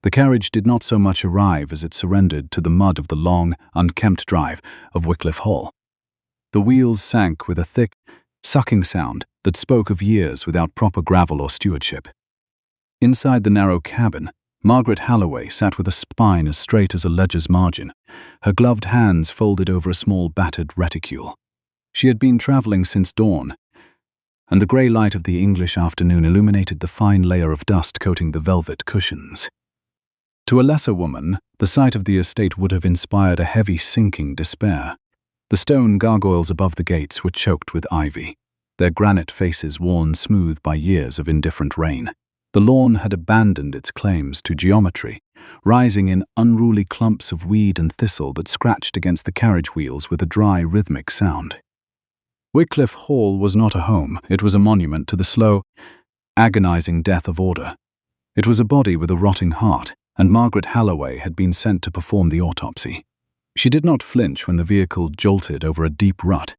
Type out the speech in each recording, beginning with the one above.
The carriage did not so much arrive as it surrendered to the mud of the long, unkempt drive of Wycliffe Hall. The wheels sank with a thick, sucking sound that spoke of years without proper gravel or stewardship. Inside the narrow cabin, Margaret Halloway sat with a spine as straight as a ledger's margin, her gloved hands folded over a small battered reticule. She had been traveling since dawn, and the grey light of the English afternoon illuminated the fine layer of dust coating the velvet cushions. To a lesser woman, the sight of the estate would have inspired a heavy, sinking despair. The stone gargoyles above the gates were choked with ivy, their granite faces worn smooth by years of indifferent rain. The lawn had abandoned its claims to geometry, rising in unruly clumps of weed and thistle that scratched against the carriage wheels with a dry, rhythmic sound. Wycliffe Hall was not a home, it was a monument to the slow, agonizing death of order. It was a body with a rotting heart, and Margaret Halloway had been sent to perform the autopsy. She did not flinch when the vehicle jolted over a deep rut.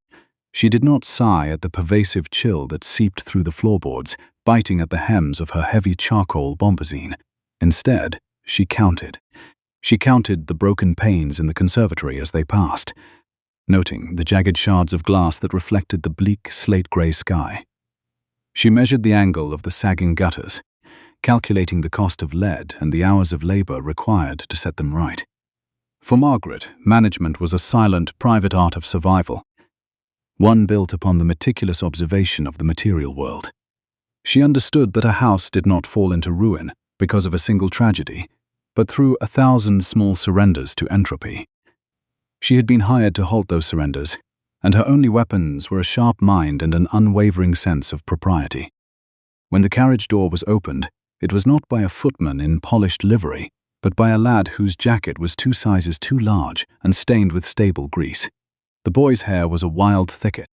She did not sigh at the pervasive chill that seeped through the floorboards, biting at the hems of her heavy charcoal bombazine. Instead, she counted. She counted the broken panes in the conservatory as they passed, noting the jagged shards of glass that reflected the bleak, slate-grey sky. She measured the angle of the sagging gutters, calculating the cost of lead and the hours of labor required to set them right. For Margaret, management was a silent, private art of survival, one built upon the meticulous observation of the material world. She understood that a house did not fall into ruin because of a single tragedy, but through 1,000 small surrenders to entropy. She had been hired to halt those surrenders, and her only weapons were a sharp mind and an unwavering sense of propriety. When the carriage door was opened, it was not by a footman in polished livery, but by a lad whose jacket was 2 sizes too large and stained with stable grease. The boy's hair was a wild thicket,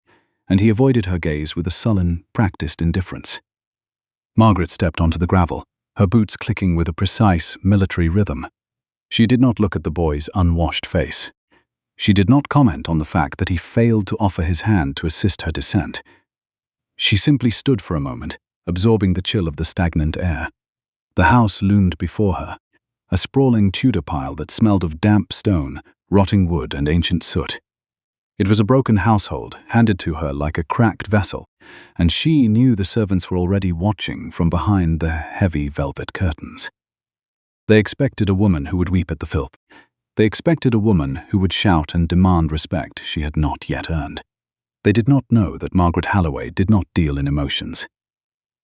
and he avoided her gaze with a sullen, practiced indifference. Margaret stepped onto the gravel, her boots clicking with a precise, military rhythm. She did not look at the boy's unwashed face. She did not comment on the fact that he failed to offer his hand to assist her descent. She simply stood for a moment, absorbing the chill of the stagnant air. The house loomed before her, a sprawling Tudor pile that smelled of damp stone, rotting wood, and ancient soot. It was a broken household, handed to her like a cracked vessel, and she knew the servants were already watching from behind the heavy velvet curtains. They expected a woman who would weep at the filth. They expected a woman who would shout and demand respect she had not yet earned. They did not know that Margaret Halloway did not deal in emotions.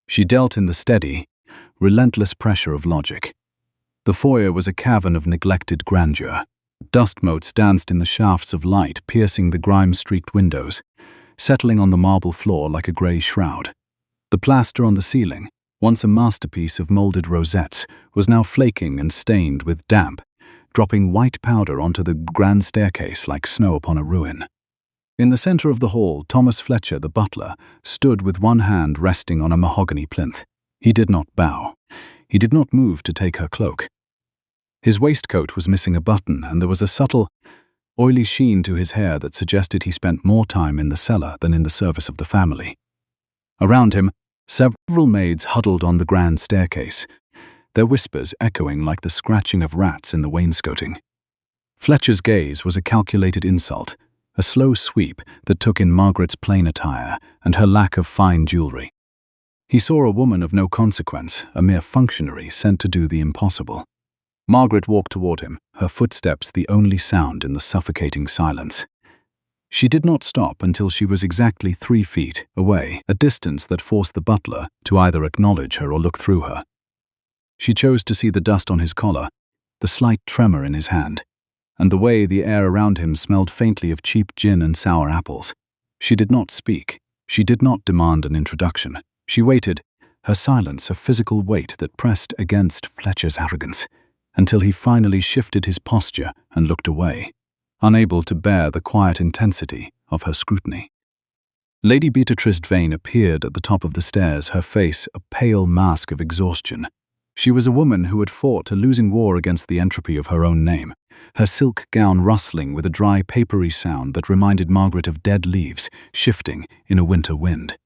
She dealt in the steady, relentless pressure of logic. The foyer was a cavern of neglected grandeur. Dust motes danced in the shafts of light piercing the grime-streaked windows, settling on the marble floor like a grey shroud. The plaster on the ceiling, once a masterpiece of molded rosettes, was now flaking and stained with damp, dropping white powder onto the grand staircase like snow upon a ruin. In the center of the hall, Thomas Fletcher, the butler, stood with one hand resting on a mahogany plinth. He did not bow. He did not move to take her cloak. His waistcoat was missing a button, and there was a subtle, oily sheen to his hair that suggested he spent more time in the cellar than in the service of the family. Around him, several maids huddled on the grand staircase, their whispers echoing like the scratching of rats in the wainscoting. Fletcher's gaze was a calculated insult, a slow sweep that took in Margaret's plain attire and her lack of fine jewelry. He saw a woman of no consequence, a mere functionary sent to do the impossible. Margaret walked toward him, her footsteps the only sound in the suffocating silence. She did not stop until she was exactly 3 feet away, a distance that forced the butler to either acknowledge her or look through her. She chose to see the dust on his collar, the slight tremor in his hand, and the way the air around him smelled faintly of cheap gin and sour apples. She did not speak. She did not demand an introduction. She waited, her silence a physical weight that pressed against Fletcher's arrogance, until he finally shifted his posture and looked away, unable to bear the quiet intensity of her scrutiny. Lady Beatrice Vane appeared at the top of the stairs, her face a pale mask of exhaustion. She was a woman who had fought a losing war against the entropy of her own name, her silk gown rustling with a dry, papery sound that reminded Margaret of dead leaves shifting in a winter wind.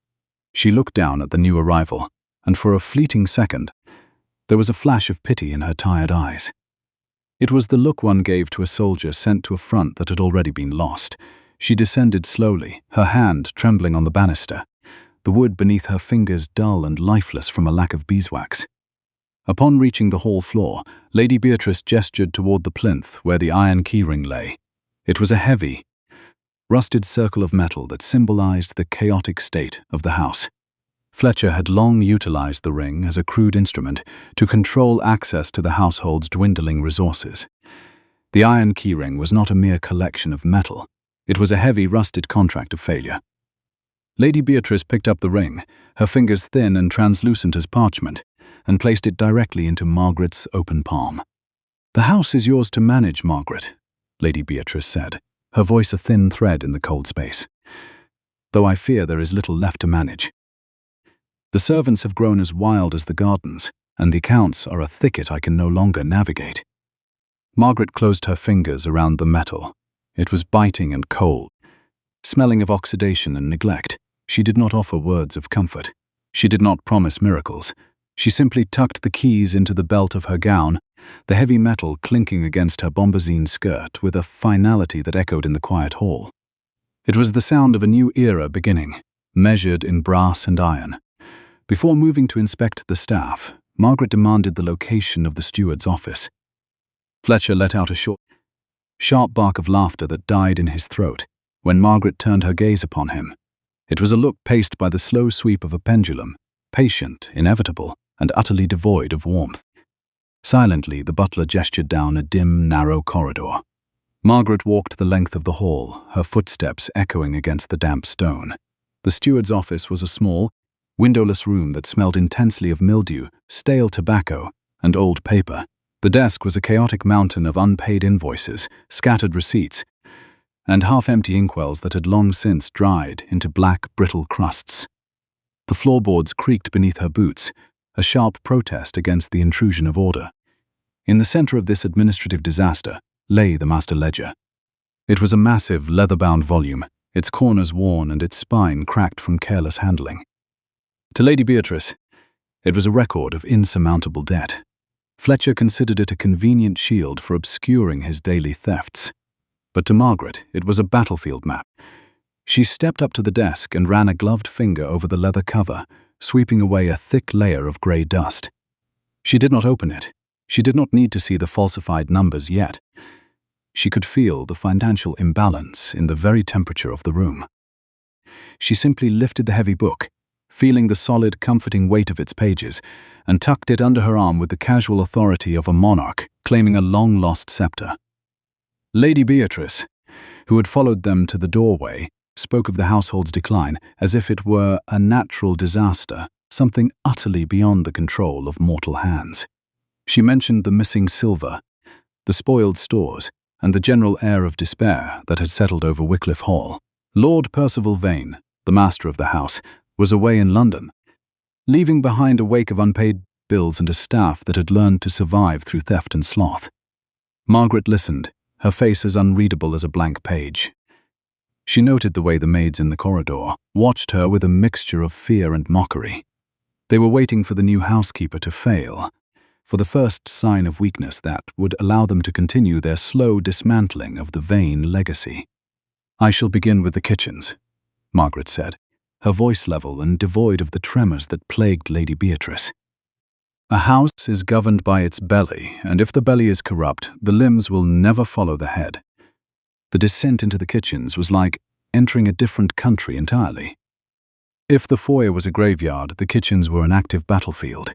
She looked down at the new arrival, and for a fleeting second, There was a flash of pity in her tired eyes. It was the look one gave to a soldier sent to a front that had already been lost. She descended slowly, her hand trembling on the banister, the wood beneath her fingers dull and lifeless from a lack of beeswax. Upon reaching the hall floor, Lady Beatrice gestured toward the plinth where the iron keyring lay. It was a heavy, rusted circle of metal that symbolized the chaotic state of the house. Fletcher had long utilized the ring as a crude instrument to control access to the household's dwindling resources. The iron keyring was not a mere collection of metal. It was a heavy, rusted contract of failure. Lady Beatrice picked up the ring, her fingers thin and translucent as parchment, and placed it directly into Margaret's open palm. "The house is yours to manage, Margaret," Lady Beatrice said, her voice a thin thread in the cold space. "Though I fear there is little left to manage. The servants have grown as wild as the gardens, and the accounts are a thicket I can no longer navigate." Margaret closed her fingers around the metal. It was biting and cold, smelling of oxidation and neglect. She did not offer words of comfort. She did not promise miracles. She simply tucked the keys into the belt of her gown, the heavy metal clinking against her bombazine skirt with a finality that echoed in the quiet hall. It was the sound of a new era beginning, measured in brass and iron. Before moving to inspect the staff, Margaret demanded the location of the steward's office. Fletcher let out a short, sharp bark of laughter that died in his throat when Margaret turned her gaze upon him. It was a look paced by the slow sweep of a pendulum, patient, inevitable, and utterly devoid of warmth. Silently, the butler gestured down a dim, narrow corridor. Margaret walked the length of the hall, her footsteps echoing against the damp stone. The steward's office was a small, windowless room that smelled intensely of mildew, stale tobacco, and old paper. The desk was a chaotic mountain of unpaid invoices, scattered receipts, and half-empty inkwells that had long since dried into black, brittle crusts. The floorboards creaked beneath her boots, a sharp protest against the intrusion of order. In the center of this administrative disaster lay the master ledger. It was a massive, leather-bound volume, its corners worn and its spine cracked from careless handling. To Lady Beatrice, it was a record of insurmountable debt. Fletcher considered it a convenient shield for obscuring his daily thefts. But to Margaret, it was a battlefield map. She stepped up to the desk and ran a gloved finger over the leather cover, sweeping away a thick layer of grey dust. She did not open it. She did not need to see the falsified numbers yet. She could feel the financial imbalance in the very temperature of the room. She simply lifted the heavy book, feeling the solid, comforting weight of its pages, and tucked it under her arm with the casual authority of a monarch claiming a long-lost scepter. Lady Beatrice, who had followed them to the doorway, spoke of the household's decline as if it were a natural disaster, something utterly beyond the control of mortal hands. She mentioned the missing silver, the spoiled stores, and the general air of despair that had settled over Wycliffe Hall. Lord Percival Vane, the master of the house, was away in London, leaving behind a wake of unpaid bills and a staff that had learned to survive through theft and sloth. Margaret listened, her face as unreadable as a blank page. She noted the way the maids in the corridor watched her with a mixture of fear and mockery. They were waiting for the new housekeeper to fail, for the first sign of weakness that would allow them to continue their slow dismantling of the Vane legacy. "I shall begin with the kitchens," Margaret said, her voice level and devoid of the tremors that plagued Lady Beatrice. "A house is governed by its belly, and if the belly is corrupt, the limbs will never follow the head." The descent into the kitchens was like entering a different country entirely. If the foyer was a graveyard, the kitchens were an active battlefield.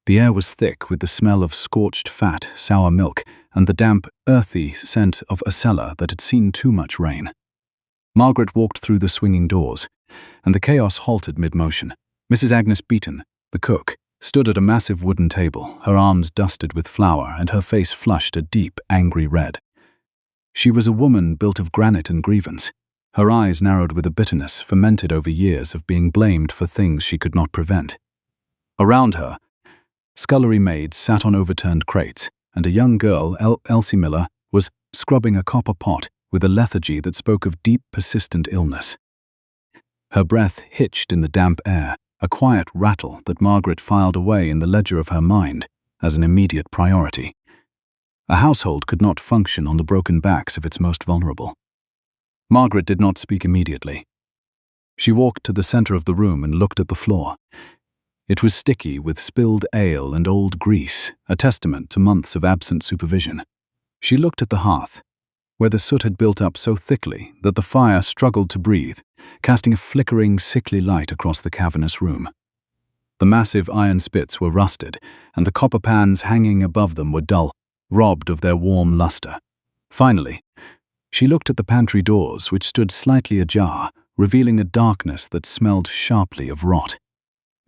The air was thick with the smell of scorched fat, sour milk, and the damp, earthy scent of a cellar that had seen too much rain. Margaret walked through the swinging doors, and the chaos halted mid-motion. Mrs. Agnes Beaton, the cook, stood at a massive wooden table, her arms dusted with flour and her face flushed a deep, angry red. She was a woman built of granite and grievance, her eyes narrowed with a bitterness fermented over years of being blamed for things she could not prevent. Around her, scullery maids sat on overturned crates, and a young girl, Elsie Miller, was scrubbing a copper pot with a lethargy that spoke of deep, persistent illness. Her breath hitched in the damp air, a quiet rattle that Margaret filed away in the ledger of her mind, as an immediate priority. A household could not function on the broken backs of its most vulnerable. Margaret did not speak immediately. She walked to the center of the room and looked at the floor. It was sticky with spilled ale and old grease, a testament to months of absent supervision. She looked at the hearth, where the soot had built up so thickly that the fire struggled to breathe, casting a flickering, sickly light across the cavernous room. The massive iron spits were rusted, and the copper pans hanging above them were dull, robbed of their warm luster. Finally, she looked at the pantry doors, which stood slightly ajar, revealing a darkness that smelled sharply of rot.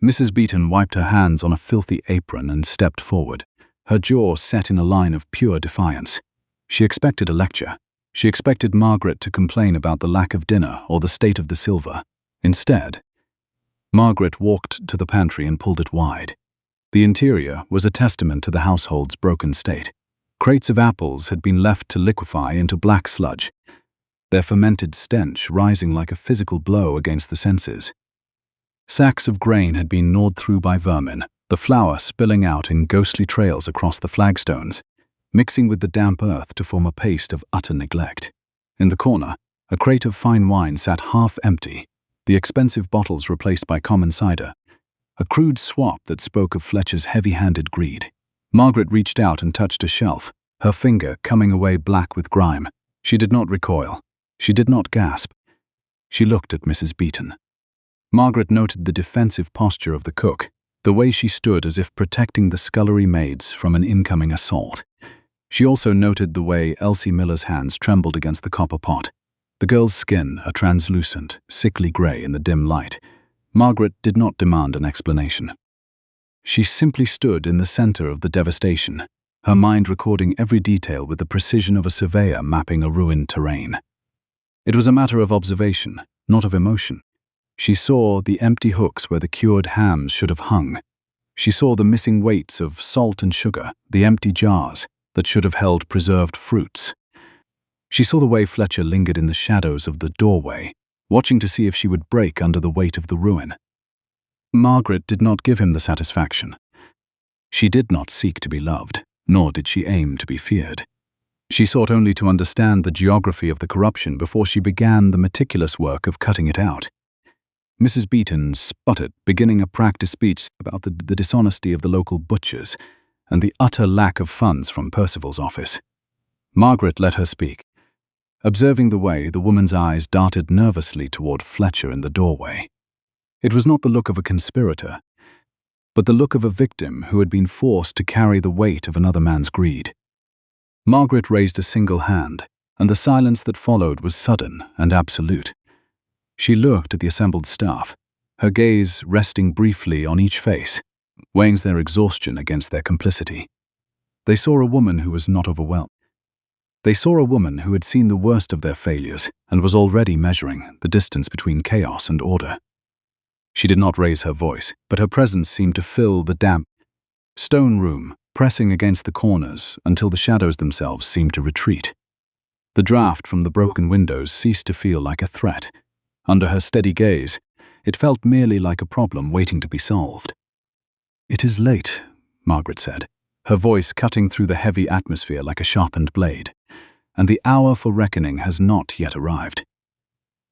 Mrs. Beaton wiped her hands on a filthy apron and stepped forward, her jaw set in a line of pure defiance. She expected a lecture. She expected Margaret to complain about the lack of dinner or the state of the silver. Instead, Margaret walked to the pantry and pulled it wide. The interior was a testament to the household's broken state. Crates of apples had been left to liquefy into black sludge, their fermented stench rising like a physical blow against the senses. Sacks of grain had been gnawed through by vermin, the flour spilling out in ghostly trails across the flagstones, mixing with the damp earth to form a paste of utter neglect. In the corner, a crate of fine wine sat half empty, the expensive bottles replaced by common cider, a crude swap that spoke of Fletcher's heavy-handed greed. Margaret reached out and touched a shelf, her finger coming away black with grime. She did not recoil. She did not gasp. She looked at Mrs. Beaton. Margaret noted the defensive posture of the cook, the way she stood as if protecting the scullery maids from an incoming assault. She also noted the way Elsie Miller's hands trembled against the copper pot, the girl's skin a translucent, sickly grey in the dim light. Margaret did not demand an explanation. She simply stood in the center of the devastation, her mind recording every detail with the precision of a surveyor mapping a ruined terrain. It was a matter of observation, not of emotion. She saw the empty hooks where the cured hams should have hung. She saw the missing weights of salt and sugar, the empty jars that should have held preserved fruits. She saw the way Fletcher lingered in the shadows of the doorway, watching to see if she would break under the weight of the ruin. Margaret did not give him the satisfaction. She did not seek to be loved, nor did she aim to be feared. She sought only to understand the geography of the corruption before she began the meticulous work of cutting it out. Mrs. Beaton sputtered, beginning a practice speech about the dishonesty of the local butchers and the utter lack of funds from Percival's office. Margaret let her speak, observing the way the woman's eyes darted nervously toward Fletcher in the doorway. It was not the look of a conspirator, but the look of a victim who had been forced to carry the weight of another man's greed. Margaret raised a single hand, and the silence that followed was sudden and absolute. She looked at the assembled staff, her gaze resting briefly on each face, weighing their exhaustion against their complicity. They saw a woman who was not overwhelmed. They saw a woman who had seen the worst of their failures and was already measuring the distance between chaos and order. She did not raise her voice, but her presence seemed to fill the damp stone room, pressing against the corners until the shadows themselves seemed to retreat. The draft from the broken windows ceased to feel like a threat. Under her steady gaze, it felt merely like a problem waiting to be solved. "It is late," Margaret said, her voice cutting through the heavy atmosphere like a sharpened blade, "and the hour for reckoning has not yet arrived.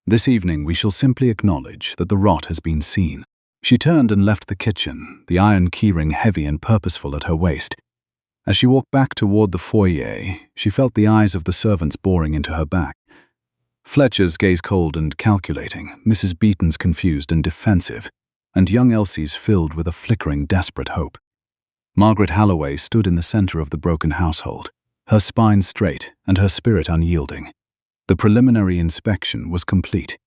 This evening we shall simply acknowledge that the rot has been seen." She turned and left the kitchen, the iron keyring heavy and purposeful at her waist. As she walked back toward the foyer, she felt the eyes of the servants boring into her back. Fletcher's gaze cold and calculating, Mrs. Beaton's confused and defensive, and young Elsie's filled with a flickering, desperate hope. Margaret Halloway stood in the center of the broken household, her spine straight and her spirit unyielding. The preliminary inspection was complete.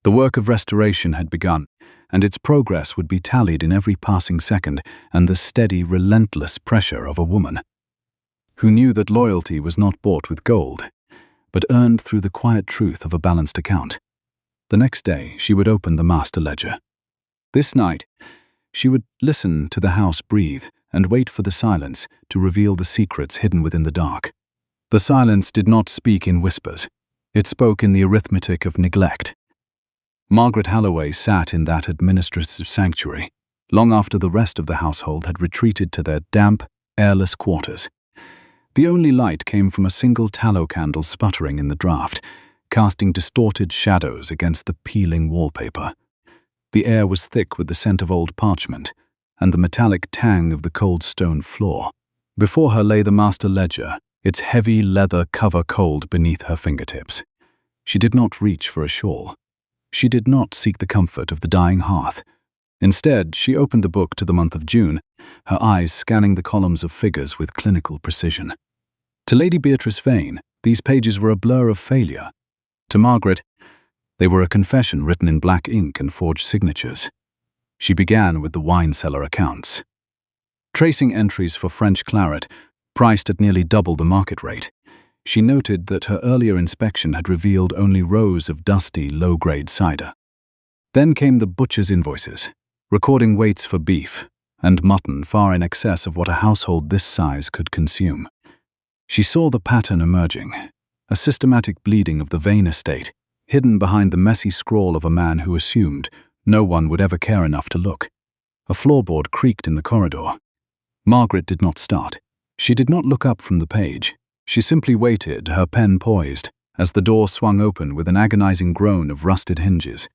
The work of restoration had begun, and its progress would be tallied in every passing second and the steady, relentless pressure of a woman who knew that loyalty was not bought with gold, but earned through the quiet truth of a balanced account. The next day, she would open the master ledger. This night, she would listen to the house breathe and wait for the silence to reveal the secrets hidden within the dark. The silence did not speak in whispers. It spoke in the arithmetic of neglect. Margaret Halloway sat in that administrative sanctuary, long after the rest of the household had retreated to their damp, airless quarters. The only light came from a single tallow candle sputtering in the draught, casting distorted shadows against the peeling wallpaper. The air was thick with the scent of old parchment and the metallic tang of the cold stone floor. Before her lay the master ledger, its heavy leather cover cold beneath her fingertips. She did not reach for a shawl. She did not seek the comfort of the dying hearth. Instead, she opened the book to the month of June, her eyes scanning the columns of figures with clinical precision. To Lady Beatrice Vane, these pages were a blur of failure. To Margaret, they were a confession written in black ink and forged signatures. She began with the wine cellar accounts. Tracing entries for French claret, priced at nearly double the market rate, she noted that her earlier inspection had revealed only rows of dusty, low-grade cider. Then came the butcher's invoices, recording weights for beef and mutton far in excess of what a household this size could consume. She saw the pattern emerging, a systematic bleeding of the Vane estate, hidden behind the messy scrawl of a man who assumed no one would ever care enough to look. A floorboard creaked in the corridor. Margaret did not start. She did not look up from the page. She simply waited, her pen poised, as the door swung open with an agonizing groan of rusted hinges.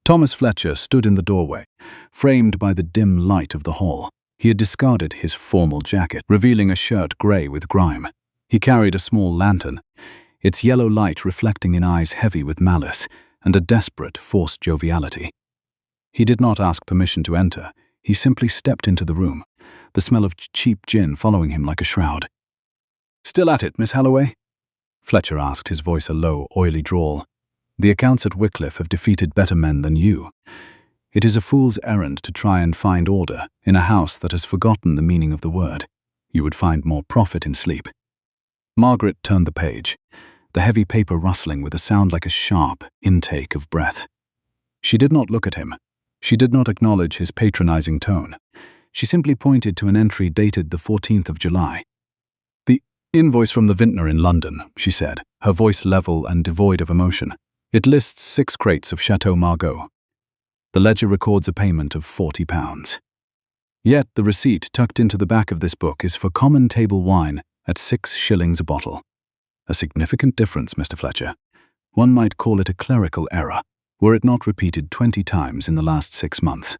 Thomas Fletcher stood in the doorway, framed by the dim light of the hall. He had discarded his formal jacket, revealing a shirt grey with grime. He carried a small lantern, its yellow light reflecting in eyes heavy with malice and a desperate, forced joviality. He did not ask permission to enter. He simply stepped into the room, the smell of cheap gin following him like a shroud. "Still at it, Miss Halloway?" Fletcher asked, his voice a low, oily drawl. "The accounts at Wycliffe have defeated better men than you. It is a fool's errand to try and find order in a house that has forgotten the meaning of the word. You would find more profit in sleep." Margaret turned the page, the heavy paper rustling with a sound like a sharp intake of breath. She did not look at him. She did not acknowledge his patronizing tone. She simply pointed to an entry dated the 14th of July. "The invoice from the vintner in London," she said, her voice level and devoid of emotion. "It lists 6 crates of Chateau Margaux. The ledger records a payment of £40. Yet the receipt tucked into the back of this book is for common table wine at 6 shillings a bottle. A significant difference, Mr. Fletcher. One might call it a clerical error, were it not repeated 20 times in the last 6 months.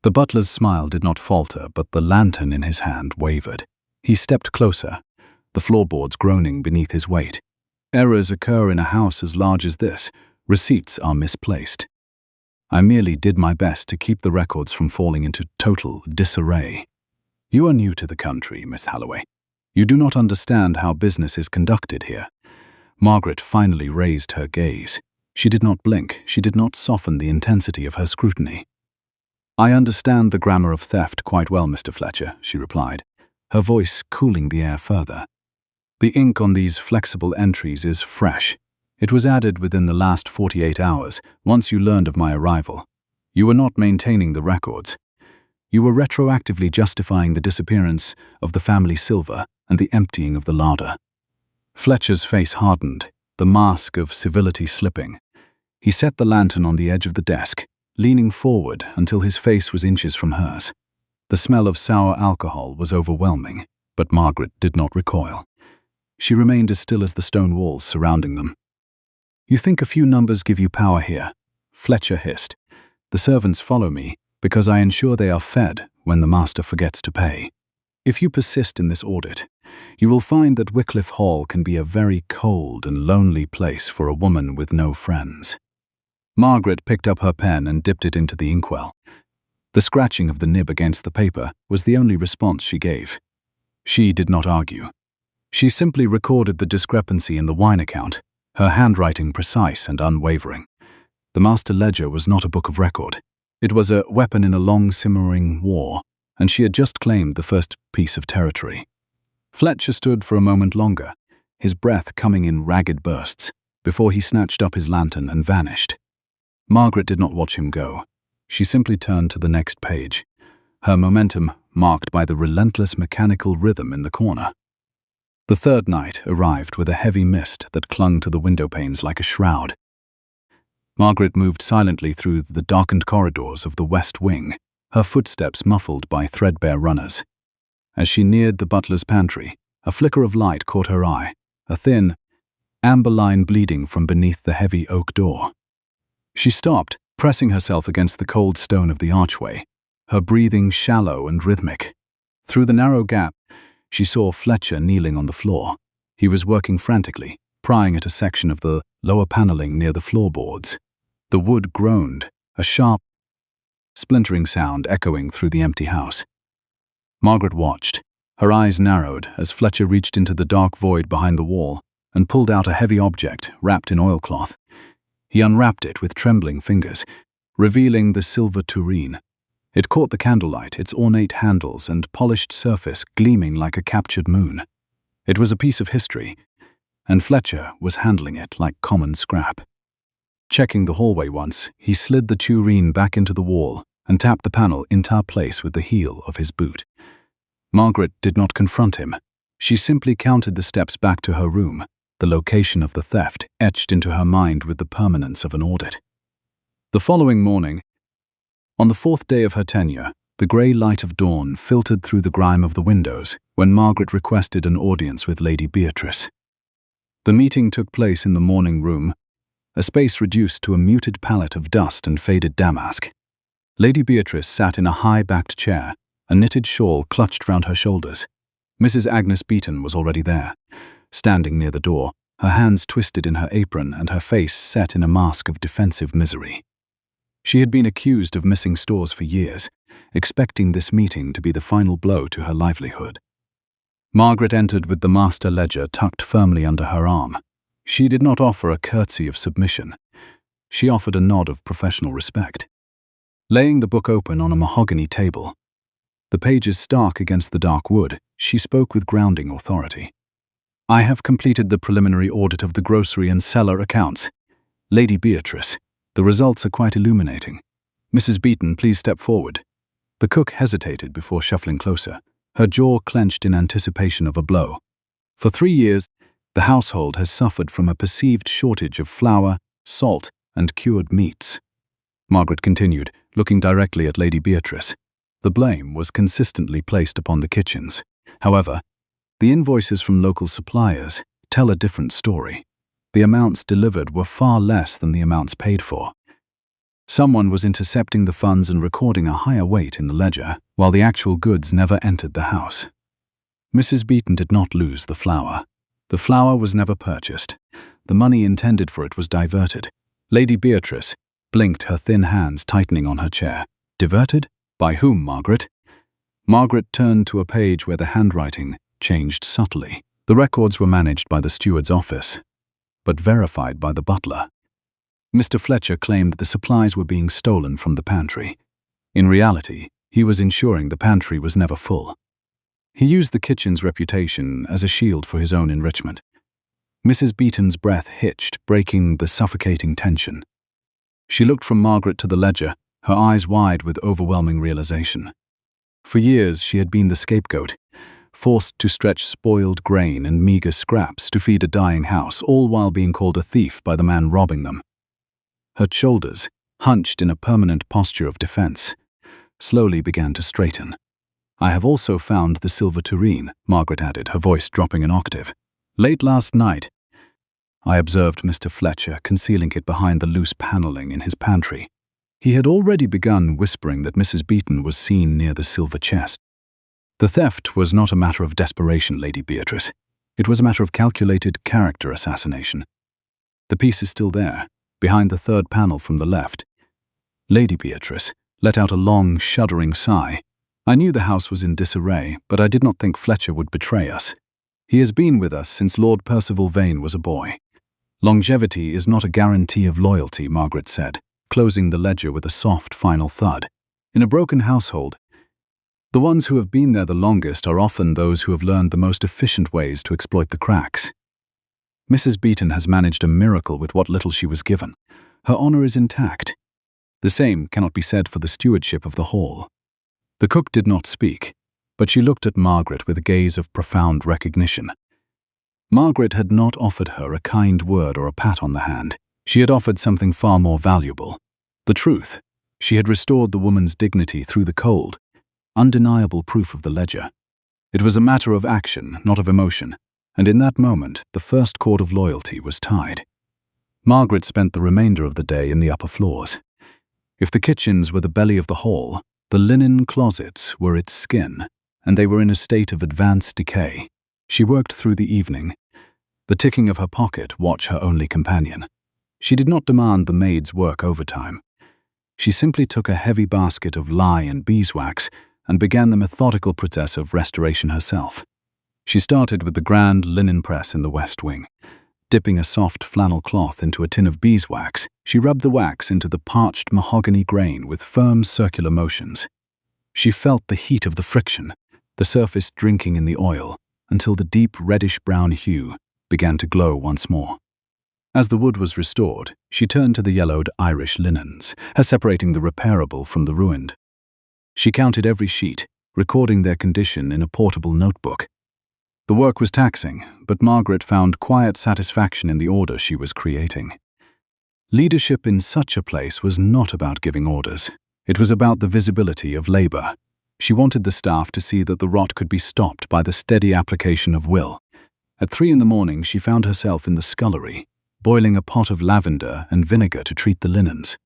The butler's smile did not falter, but the lantern in his hand wavered. He stepped closer, the floorboards groaning beneath his weight. Errors occur in a house as large as this. Receipts are misplaced. I merely did my best to keep the records from falling into total disarray. You are new to the country, Miss Halloway. You do not understand how business is conducted here. Margaret finally raised her gaze. She did not blink. She did not soften the intensity of her scrutiny. "I understand the grammar of theft quite well, Mr. Fletcher," she replied, her voice cooling the air further. "The ink on these flexible entries is fresh. It was added within the last 48 hours, once you learned of my arrival. You were not maintaining the records. You were retroactively justifying the disappearance of the family silver and the emptying of the larder." Fletcher's face hardened, the mask of civility slipping. He set the lantern on the edge of the desk, leaning forward until his face was inches from hers. The smell of sour alcohol was overwhelming, but Margaret did not recoil. She remained as still as the stone walls surrounding them. "You think a few numbers give you power here?" Fletcher hissed. "The servants follow me because I ensure they are fed when the master forgets to pay. If you persist in this audit, you will find that Wycliffe Hall can be a very cold and lonely place for a woman with no friends." Margaret picked up her pen and dipped it into the inkwell. The scratching of the nib against the paper was the only response she gave. She did not argue. She simply recorded the discrepancy in the wine account, her handwriting precise and unwavering. The master ledger was not a book of record. It was a weapon in a long simmering war, and she had just claimed the first piece of territory. Fletcher stood for a moment longer, his breath coming in ragged bursts, before he snatched up his lantern and vanished. Margaret did not watch him go. She simply turned to the next page, her momentum marked by the relentless mechanical rhythm in the corner. The third night arrived with a heavy mist that clung to the window panes like a shroud. Margaret moved silently through the darkened corridors of the West Wing, her footsteps muffled by threadbare runners. As she neared the butler's pantry, a flicker of light caught her eye, a thin, amber line bleeding from beneath the heavy oak door. She stopped, pressing herself against the cold stone of the archway, her breathing shallow and rhythmic. Through the narrow gap, she saw Fletcher kneeling on the floor. He was working frantically, prying at a section of the lower paneling near the floorboards. The wood groaned, a sharp, splintering sound echoing through the empty house. Margaret watched, her eyes narrowed as Fletcher reached into the dark void behind the wall and pulled out a heavy object wrapped in oilcloth. He unwrapped it with trembling fingers, revealing the silver tureen. It caught the candlelight, its ornate handles and polished surface gleaming like a captured moon. It was a piece of history, and Fletcher was handling it like common scrap. Checking the hallway once, he slid the tureen back into the wall and tapped the panel into place with the heel of his boot. Margaret did not confront him. She simply counted the steps back to her room, the location of the theft etched into her mind with the permanence of an audit. The following morning, on the 4th day of her tenure, the grey light of dawn filtered through the grime of the windows when Margaret requested an audience with Lady Beatrice. The meeting took place in the morning room, a space reduced to a muted palette of dust and faded damask. Lady Beatrice sat in a high-backed chair, a knitted shawl clutched round her shoulders. Mrs. Agnes Beeton was already there, standing near the door, her hands twisted in her apron and her face set in a mask of defensive misery. She had been accused of missing stores for years, expecting this meeting to be the final blow to her livelihood. Margaret entered with the master ledger tucked firmly under her arm. She did not offer a curtsy of submission. She offered a nod of professional respect. Laying the book open on a mahogany table, the pages stark against the dark wood, she spoke with grounding authority. "I have completed the preliminary audit of the grocery and cellar accounts. Lady Beatrice, the results are quite illuminating. Mrs. Beeton, please step forward." The cook hesitated before shuffling closer, her jaw clenched in anticipation of a blow. For 3 years, the household has suffered from a perceived shortage of flour, salt, and cured meats. Margaret continued, looking directly at Lady Beatrice. The blame was consistently placed upon the kitchens. However, the invoices from local suppliers tell a different story. The amounts delivered were far less than the amounts paid for. Someone was intercepting the funds and recording a higher weight in the ledger, while the actual goods never entered the house. Mrs. Beeton did not lose the flour. The flour was never purchased. The money intended for it was diverted. Lady Beatrice blinked, her thin hands tightening on her chair. Diverted? By whom, Margaret? Margaret turned to a page where the handwriting changed subtly. The records were managed by the steward's office, but verified by the butler. Mr. Fletcher claimed the supplies were being stolen from the pantry. In reality, he was ensuring the pantry was never full. He used the kitchen's reputation as a shield for his own enrichment. Mrs. Beeton's breath hitched, breaking the suffocating tension. She looked from Margaret to the ledger, her eyes wide with overwhelming realization. For years she had been the scapegoat, forced to stretch spoiled grain and meager scraps to feed a dying house, all while being called a thief by the man robbing them. Her shoulders, hunched in a permanent posture of defense, slowly began to straighten. "I have also found the silver tureen," Margaret added, her voice dropping an octave. "Late last night, I observed Mr. Fletcher concealing it behind the loose paneling in his pantry. He had already begun whispering that Mrs. Beeton was seen near the silver chest. The theft was not a matter of desperation, Lady Beatrice. It was a matter of calculated character assassination. The piece is still there, behind the third panel from the left." Lady Beatrice let out a long, shuddering sigh. "I knew the house was in disarray, but I did not think Fletcher would betray us. He has been with us since Lord Percival Vane was a boy." "Longevity is not a guarantee of loyalty," Margaret said, closing the ledger with a soft, final thud. "In a broken household, the ones who have been there the longest are often those who have learned the most efficient ways to exploit the cracks. Mrs. Beeton has managed a miracle with what little she was given. Her honor is intact. The same cannot be said for the stewardship of the hall." The cook did not speak, but she looked at Margaret with a gaze of profound recognition. Margaret had not offered her a kind word or a pat on the hand. She had offered something far more valuable. The truth. She had restored the woman's dignity through the cold, undeniable proof of the ledger. It was a matter of action, not of emotion, and in that moment, the first chord of loyalty was tied. Margaret spent the remainder of the day in the upper floors. If the kitchens were the belly of the hall, the linen closets were its skin, and they were in a state of advanced decay. She worked through the evening, the ticking of her pocket watch her only companion. She did not demand the maids work overtime. She simply took a heavy basket of lye and beeswax and began the methodical process of restoration herself. She started with the grand linen press in the west wing. Dipping a soft flannel cloth into a tin of beeswax, she rubbed the wax into the parched mahogany grain with firm circular motions. She felt the heat of the friction, the surface drinking in the oil, until the deep reddish-brown hue began to glow once more. As the wood was restored, she turned to the yellowed Irish linens, separating the repairable from the ruined. She counted every sheet, recording their condition in a portable notebook. The work was taxing, but Margaret found quiet satisfaction in the order she was creating. Leadership in such a place was not about giving orders. It was about the visibility of labor. She wanted the staff to see that the rot could be stopped by the steady application of will. At 3 a.m, she found herself in the scullery, boiling a pot of lavender and vinegar to treat the linens.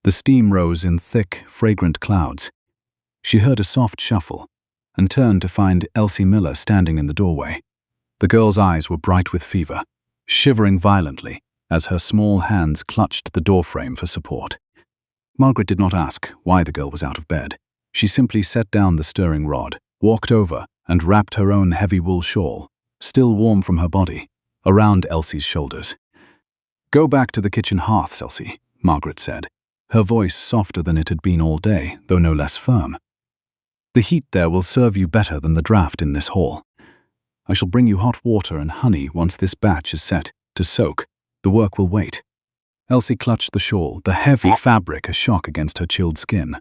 The steam rose in thick, fragrant clouds. She heard a soft shuffle and turned to find Elsie Miller standing in the doorway. The girl's eyes were bright with fever, shivering violently as her small hands clutched the doorframe for support. Margaret did not ask why the girl was out of bed. She simply set down the stirring rod, walked over, and wrapped her own heavy wool shawl, still warm from her body, around Elsie's shoulders. "Go back to the kitchen hearths, Elsie," Margaret said, her voice softer than it had been all day, though no less firm. "The heat there will serve you better than the draught in this hall. I shall bring you hot water and honey once this batch is set to soak. The work will wait." Elsie clutched the shawl, the heavy fabric a shock against her chilled skin.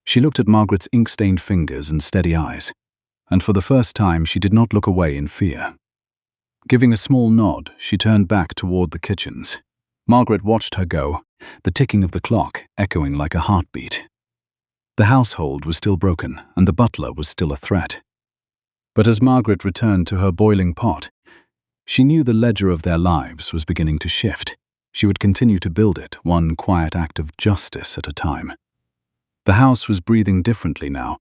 She looked at Margaret's ink-stained fingers and steady eyes, and for the first time she did not look away in fear. Giving a small nod, she turned back toward the kitchens. Margaret watched her go, the ticking of the clock echoing like a heartbeat. The household was still broken, and the butler was still a threat. But as Margaret returned to her boiling pot, she knew the ledger of their lives was beginning to shift. She would continue to build it, one quiet act of justice at a time. The house was breathing differently now,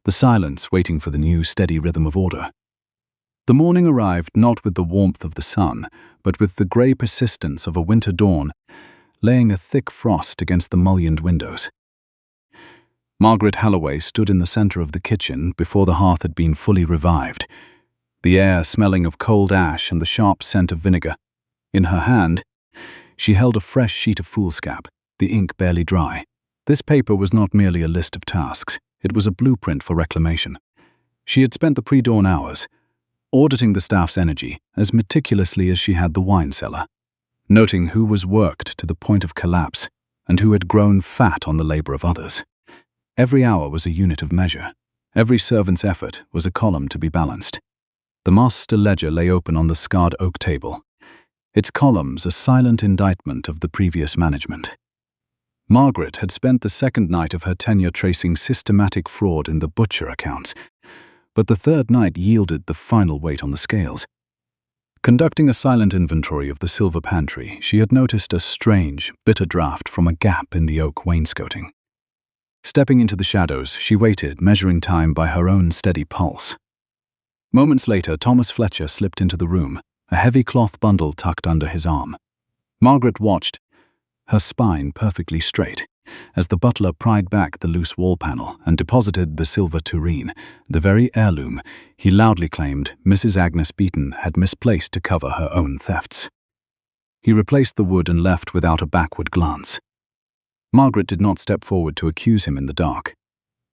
the silence waiting for the new steady rhythm of order. The morning arrived not with the warmth of the sun, but with the grey persistence of a winter dawn, laying a thick frost against the mullioned windows. Margaret Halloway stood in the centre of the kitchen before the hearth had been fully revived, the air smelling of cold ash and the sharp scent of vinegar. In her hand, she held a fresh sheet of foolscap, the ink barely dry. This paper was not merely a list of tasks, it was a blueprint for reclamation. She had spent the pre-dawn hours auditing the staff's energy as meticulously as she had the wine cellar, noting who was worked to the point of collapse and who had grown fat on the labor of others. Every hour was a unit of measure. Every servant's effort was a column to be balanced. The master ledger lay open on the scarred oak table, its columns a silent indictment of the previous management. Margaret had spent the second night of her tenure tracing systematic fraud in the Butcher accounts, but the third night yielded the final weight on the scales. Conducting a silent inventory of the silver pantry, she had noticed a strange, bitter draught from a gap in the oak wainscoting. Stepping into the shadows, she waited, measuring time by her own steady pulse. Moments later, Thomas Fletcher slipped into the room, a heavy cloth bundle tucked under his arm. Margaret watched, her spine perfectly straight, as the butler pried back the loose wall panel and deposited the silver tureen, the very heirloom he loudly claimed Mrs. Agnes Beaton had misplaced to cover her own thefts. He replaced the wood and left without a backward glance. Margaret did not step forward to accuse him in the dark.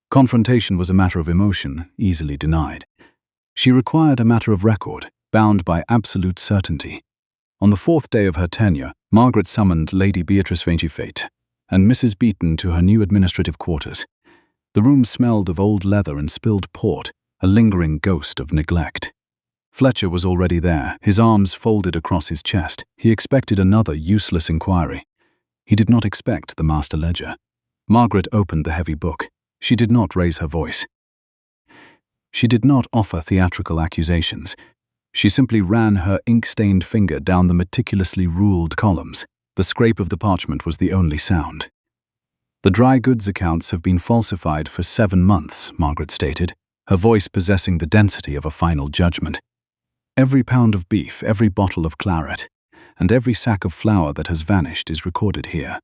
Confrontation was a matter of emotion, easily denied. She required a matter of record, bound by absolute certainty. On the 4th day of her tenure, Margaret summoned Lady Beatrice Vainchifate and Mrs. Beaton to her new administrative quarters. The room smelled of old leather and spilled port, a lingering ghost of neglect. Fletcher was already there, his arms folded across his chest. He expected another useless inquiry. He did not expect the master ledger. Margaret opened the heavy book. She did not raise her voice. She did not offer theatrical accusations. She simply ran her ink-stained finger down the meticulously ruled columns. The scrape of the parchment was the only sound. "The dry goods accounts have been falsified for 7 months, Margaret stated, her voice possessing the density of a final judgment. "Every pound of beef, every bottle of claret, and every sack of flour that has vanished is recorded here.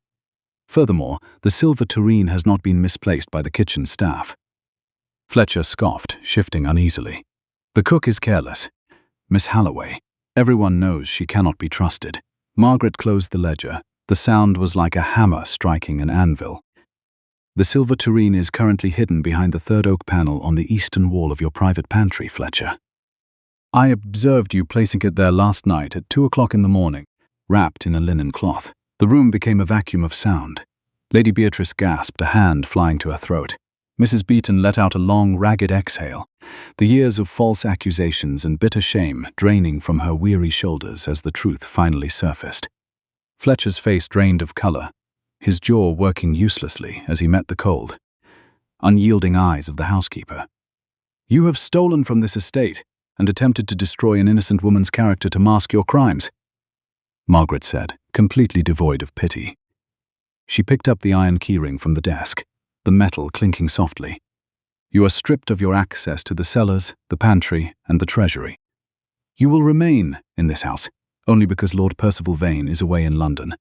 Furthermore, the silver tureen has not been misplaced by the kitchen staff." Fletcher scoffed, shifting uneasily. "The cook is careless. Miss Halloway. Everyone knows she cannot be trusted." Margaret closed the ledger. The sound was like a hammer striking an anvil. "The silver tureen is currently hidden behind the third oak panel on the eastern wall of your private pantry, Fletcher. I observed you placing it there last night at 2 o'clock in the morning, wrapped in a linen cloth." The room became a vacuum of sound. Lady Beatrice gasped, a hand flying to her throat. Mrs. Beeton let out a long, ragged exhale, the years of false accusations and bitter shame draining from her weary shoulders as the truth finally surfaced. Fletcher's face drained of color, his jaw working uselessly as he met the cold, unyielding eyes of the housekeeper. "You have stolen from this estate and attempted to destroy an innocent woman's character to mask your crimes," Margaret said, completely devoid of pity. She picked up the iron keyring from the desk, the metal clinking softly. "You are stripped of your access to the cellars, the pantry, and the treasury. You will remain in this house only because Lord Percival Vane is away in London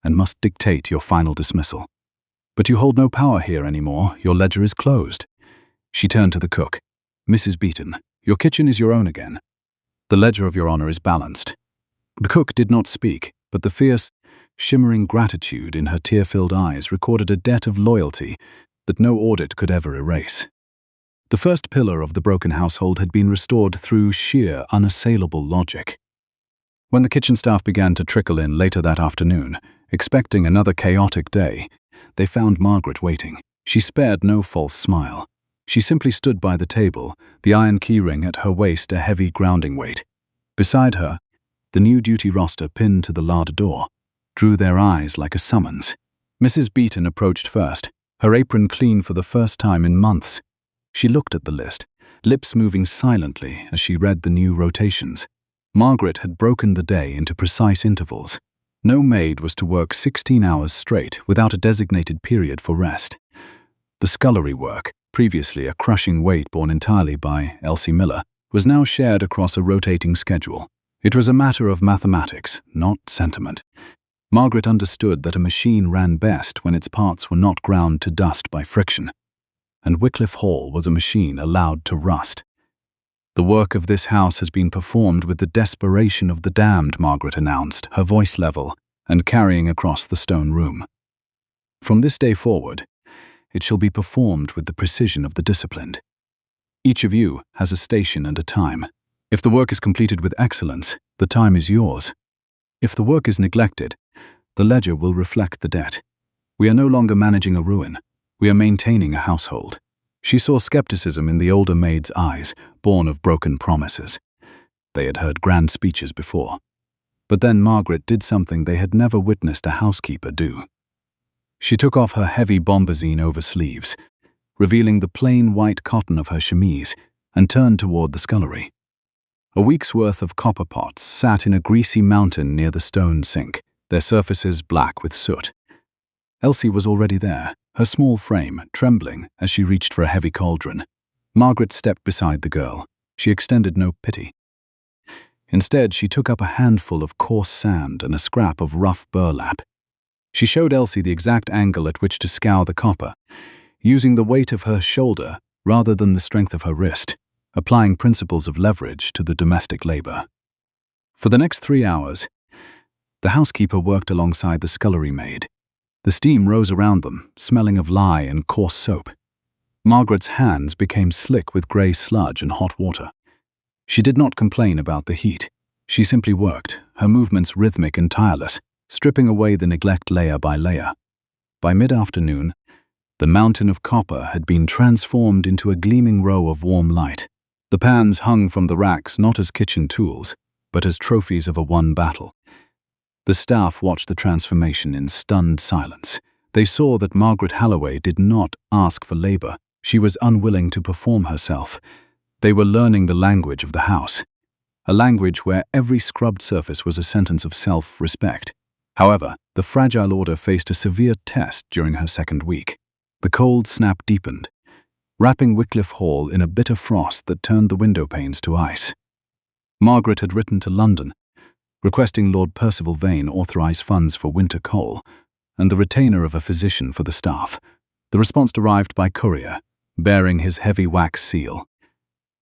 and must dictate your final dismissal. But you hold no power here anymore. Your ledger is closed." She turned to the cook. "Mrs. Beeton, your kitchen is your own again. The ledger of your honor is balanced." The cook did not speak, but the fierce, shimmering gratitude in her tear-filled eyes recorded a debt of loyalty that no audit could ever erase. The first pillar of the broken household had been restored through sheer, unassailable logic. When the kitchen staff began to trickle in later that afternoon, expecting another chaotic day, they found Margaret waiting. She spared no false smile. She simply stood by the table, the iron keyring at her waist a heavy grounding weight. Beside her, the new duty roster pinned to the larder door drew their eyes like a summons. Mrs. Beeton approached first, her apron clean for the first time in months. She looked at the list, lips moving silently as she read the new rotations. Margaret had broken the day into precise intervals. No maid was to work 16 hours straight without a designated period for rest. The scullery work, previously a crushing weight borne entirely by Elsie Miller, was now shared across a rotating schedule. It was a matter of mathematics, not sentiment. Margaret understood that a machine ran best when its parts were not ground to dust by friction. And Wycliffe Hall was a machine allowed to rust. "The work of this house has been performed with the desperation of the damned," Margaret announced, her voice level and carrying across the stone room. "From this day forward, it shall be performed with the precision of the disciplined. Each of you has a station and a time. If the work is completed with excellence, the time is yours. If the work is neglected, the ledger will reflect the debt. We are no longer managing a ruin. We are maintaining a household." She saw skepticism in the older maid's eyes, born of broken promises. They had heard grand speeches before. But then Margaret did something they had never witnessed a housekeeper do. She took off her heavy bombazine over sleeves, revealing the plain white cotton of her chemise, and turned toward the scullery. A week's worth of copper pots sat in a greasy mountain near the stone sink, their surfaces black with soot. Elsie was already there, her small frame trembling as she reached for a heavy cauldron. Margaret stepped beside the girl. She extended no pity. Instead, she took up a handful of coarse sand and a scrap of rough burlap. She showed Elsie the exact angle at which to scour the copper, using the weight of her shoulder rather than the strength of her wrist, applying principles of leverage to the domestic labor. For the next 3 hours, the housekeeper worked alongside the scullery maid. The steam rose around them, smelling of lye and coarse soap. Margaret's hands became slick with grey sludge and hot water. She did not complain about the heat. She simply worked, her movements rhythmic and tireless, stripping away the neglect layer by layer. By mid-afternoon, the mountain of copper had been transformed into a gleaming row of warm light. The pans hung from the racks not as kitchen tools, but as trophies of a won battle. The staff watched the transformation in stunned silence, They saw that Margaret Halloway did not ask for labor. She was unwilling to perform herself. They were learning the language of the house, a language where every scrubbed surface was a sentence of self-respect. However, the fragile order faced a severe test during her second week. The cold snap deepened, wrapping Wycliffe Hall in a bitter frost that turned the window panes to ice. Margaret had written to London, requesting Lord Percival Vane authorize funds for winter coal and the retainer of a physician for the staff. The response arrived by courier, bearing his heavy wax seal.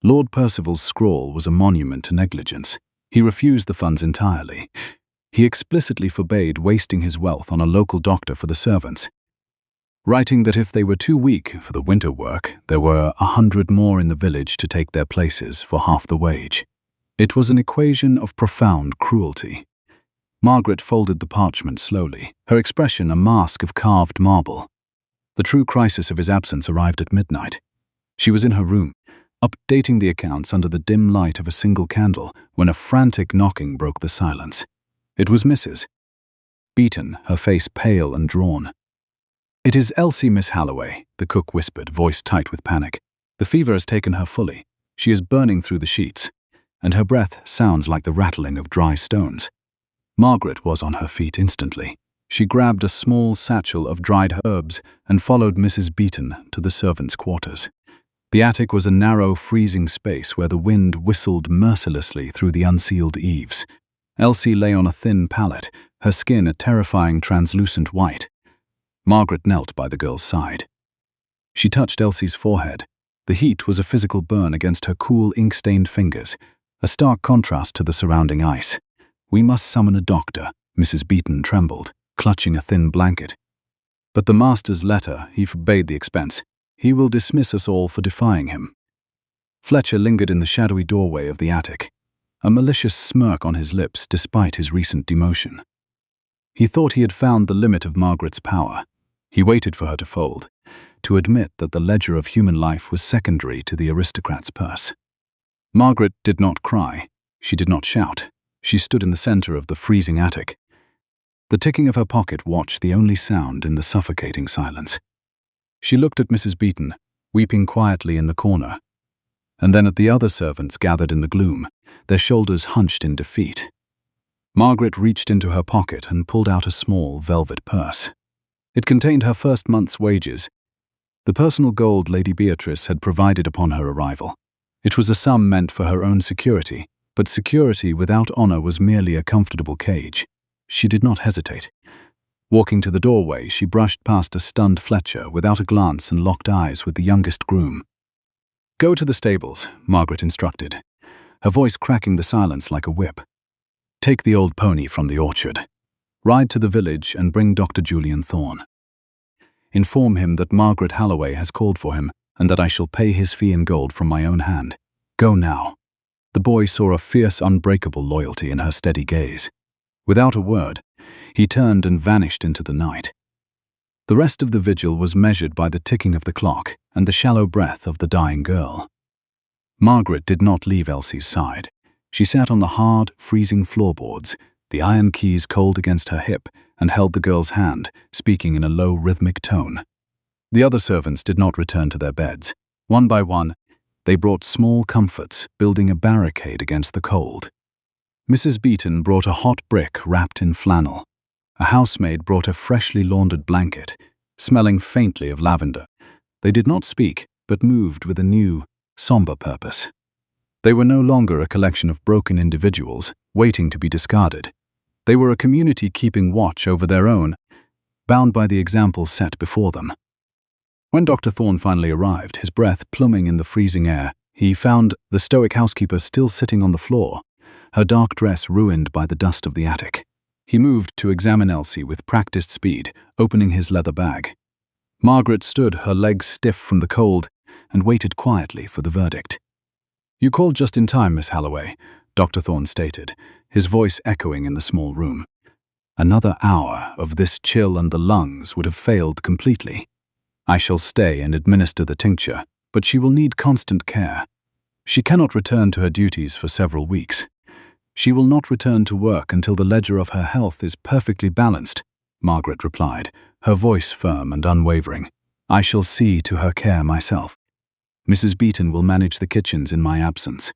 Lord Percival's scrawl was a monument to negligence. He refused the funds entirely. He explicitly forbade wasting his wealth on a local doctor for the servants, writing that if they were too weak for the winter work, there were 100 more in the village to take their places for half the wage. It was an equation of profound cruelty. Margaret folded the parchment slowly, her expression a mask of carved marble. The true crisis of his absence arrived at midnight. She was in her room, updating the accounts under the dim light of a single candle, when a frantic knocking broke the silence. It was Mrs. Beaton, her face pale and drawn. "It is Elsie, Miss Halloway," the cook whispered, voice tight with panic. "The fever has taken her fully. She is burning through the sheets, and her breath sounds like the rattling of dry stones." Margaret was on her feet instantly. She grabbed a small satchel of dried herbs and followed Mrs. Beaton to the servants' quarters. The attic was a narrow, freezing space where the wind whistled mercilessly through the unsealed eaves. Elsie lay on a thin pallet, her skin a terrifying translucent white. Margaret knelt by the girl's side. She touched Elsie's forehead. The heat was a physical burn against her cool, ink-stained fingers, a stark contrast to the surrounding ice. "We must summon a doctor," Mrs. Beaton trembled, clutching a thin blanket. "But the master's letter, he forbade the expense. He will dismiss us all for defying him." Fletcher lingered in the shadowy doorway of the attic, a malicious smirk on his lips despite his recent demotion. He thought he had found the limit of Margaret's power. He waited for her to fold, to admit that the ledger of human life was secondary to the aristocrat's purse. Margaret did not cry. She did not shout. She stood in the center of the freezing attic. The ticking of her pocket watch the only sound in the suffocating silence. She looked at Mrs. Beaton, weeping quietly in the corner, and then at the other servants gathered in the gloom, their shoulders hunched in defeat. Margaret reached into her pocket and pulled out a small velvet purse. It contained her first month's wages, the personal gold Lady Beatrice had provided upon her arrival. It was a sum meant for her own security, but security without honor was merely a comfortable cage. She did not hesitate. Walking to the doorway, she brushed past a stunned Fletcher without a glance and locked eyes with the youngest groom. "Go to the stables," Margaret instructed, her voice cracking the silence like a whip. "Take the old pony from the orchard. Ride to the village and bring Dr. Julian Thorne. Inform him that Margaret Halloway has called for him and that I shall pay his fee in gold from my own hand. Go now." The boy saw a fierce, unbreakable loyalty in her steady gaze. Without a word, he turned and vanished into the night. The rest of the vigil was measured by the ticking of the clock and the shallow breath of the dying girl. Margaret did not leave Elsie's side. She sat on the hard, freezing floorboards, the iron keys cold against her hip, and held the girl's hand, speaking in a low, rhythmic tone. The other servants did not return to their beds. One by one, they brought small comforts, building a barricade against the cold. Mrs. Beaton brought a hot brick wrapped in flannel. A housemaid brought a freshly laundered blanket, smelling faintly of lavender. They did not speak, but moved with a new, somber purpose. They were no longer a collection of broken individuals, waiting to be discarded. They were a community keeping watch over their own, bound by the example set before them. When Dr. Thorne finally arrived, his breath pluming in the freezing air, he found the stoic housekeeper still sitting on the floor, her dark dress ruined by the dust of the attic. He moved to examine Elsie with practiced speed, opening his leather bag. Margaret stood, her legs stiff from the cold, and waited quietly for the verdict. "You called just in time, Miss Halloway," Dr. Thorne stated, his voice echoing in the small room. "Another hour of this chill and the lungs would have failed completely. I shall stay and administer the tincture, but she will need constant care. She cannot return to her duties for several weeks. She will not return to work until the ledger of her health is perfectly balanced," Margaret replied, her voice firm and unwavering. "I shall see to her care myself. Mrs. Beaton will manage the kitchens in my absence.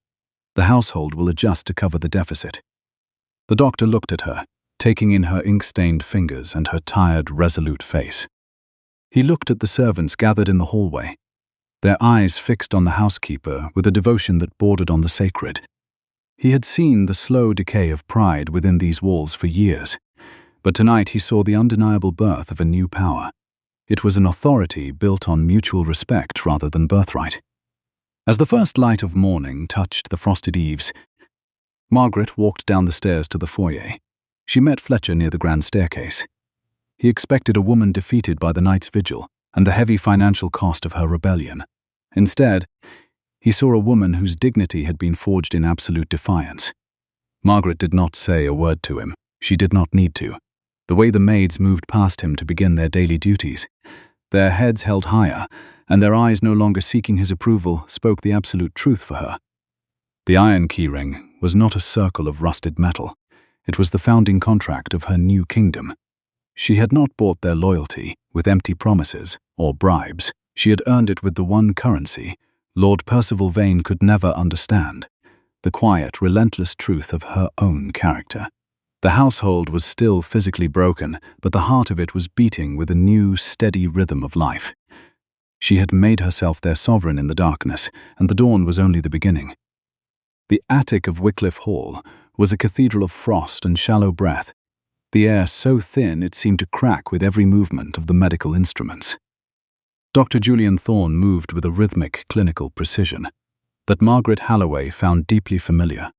The household will adjust to cover the deficit." The doctor looked at her, taking in her ink-stained fingers and her tired, resolute face. He looked at the servants gathered in the hallway, their eyes fixed on the housekeeper with a devotion that bordered on the sacred. He had seen the slow decay of pride within these walls for years, but tonight he saw the undeniable birth of a new power. It was an authority built on mutual respect rather than birthright. As the first light of morning touched the frosted eaves, Margaret walked down the stairs to the foyer. She met Fletcher near the grand staircase. He expected a woman defeated by the night's vigil and the heavy financial cost of her rebellion. Instead, he saw a woman whose dignity had been forged in absolute defiance. Margaret did not say a word to him. She did not need to. The way the maids moved past him to begin their daily duties, their heads held higher, and their eyes no longer seeking his approval, spoke the absolute truth for her. The iron keyring was not a circle of rusted metal. It was the founding contract of her new kingdom. She had not bought their loyalty with empty promises or bribes. She had earned it with the one currency Lord Percival Vane could never understand: the quiet, relentless truth of her own character. The household was still physically broken, but the heart of it was beating with a new, steady rhythm of life. She had made herself their sovereign in the darkness, and the dawn was only the beginning. The attic of Wycliffe Hall was a cathedral of frost and shallow breath, the air so thin it seemed to crack with every movement of the medical instruments. Dr. Julian Thorne moved with a rhythmic, clinical precision that Margaret Halloway found deeply familiar.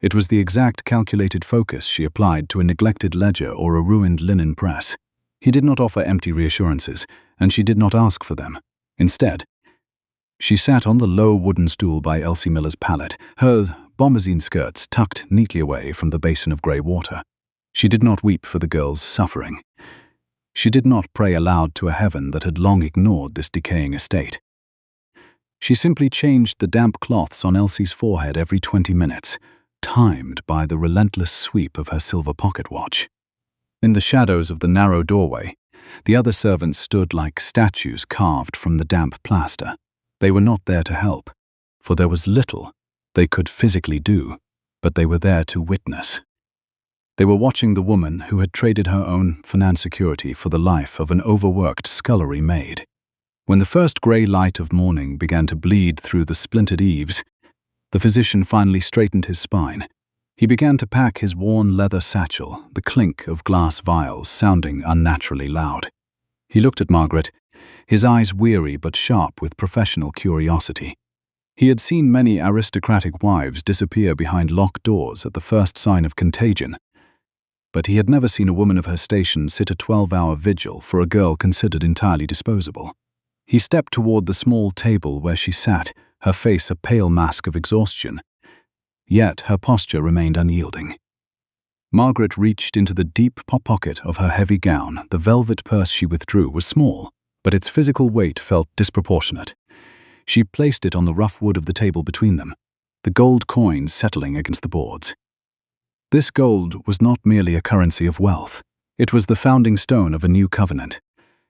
It was the exact calculated focus she applied to a neglected ledger or a ruined linen press. He did not offer empty reassurances, and she did not ask for them. Instead, she sat on the low wooden stool by Elsie Miller's pallet, her bombazine skirts tucked neatly away from the basin of grey water. She did not weep for the girl's suffering. She did not pray aloud to a heaven that had long ignored this decaying estate. She simply changed the damp cloths on Elsie's forehead every 20 minutes, timed by the relentless sweep of her silver pocket watch. In the shadows of the narrow doorway, the other servants stood like statues carved from the damp plaster. They were not there to help, for there was little they could physically do, but they were there to witness. They were watching the woman who had traded her own finance security for the life of an overworked scullery maid. When the first grey light of morning began to bleed through the splintered eaves, the physician finally straightened his spine. He began to pack his worn leather satchel, the clink of glass vials sounding unnaturally loud. He looked at Margaret, his eyes weary but sharp with professional curiosity. He had seen many aristocratic wives disappear behind locked doors at the first sign of contagion, but he had never seen a woman of her station sit a 12-hour vigil for a girl considered entirely disposable. He stepped toward the small table where she sat, her face a pale mask of exhaustion, yet her posture remained unyielding. Margaret reached into the deep pocket of her heavy gown. The velvet purse she withdrew was small, but its physical weight felt disproportionate. She placed it on the rough wood of the table between them, the gold coins settling against the boards. This gold was not merely a currency of wealth. It was the founding stone of a new covenant.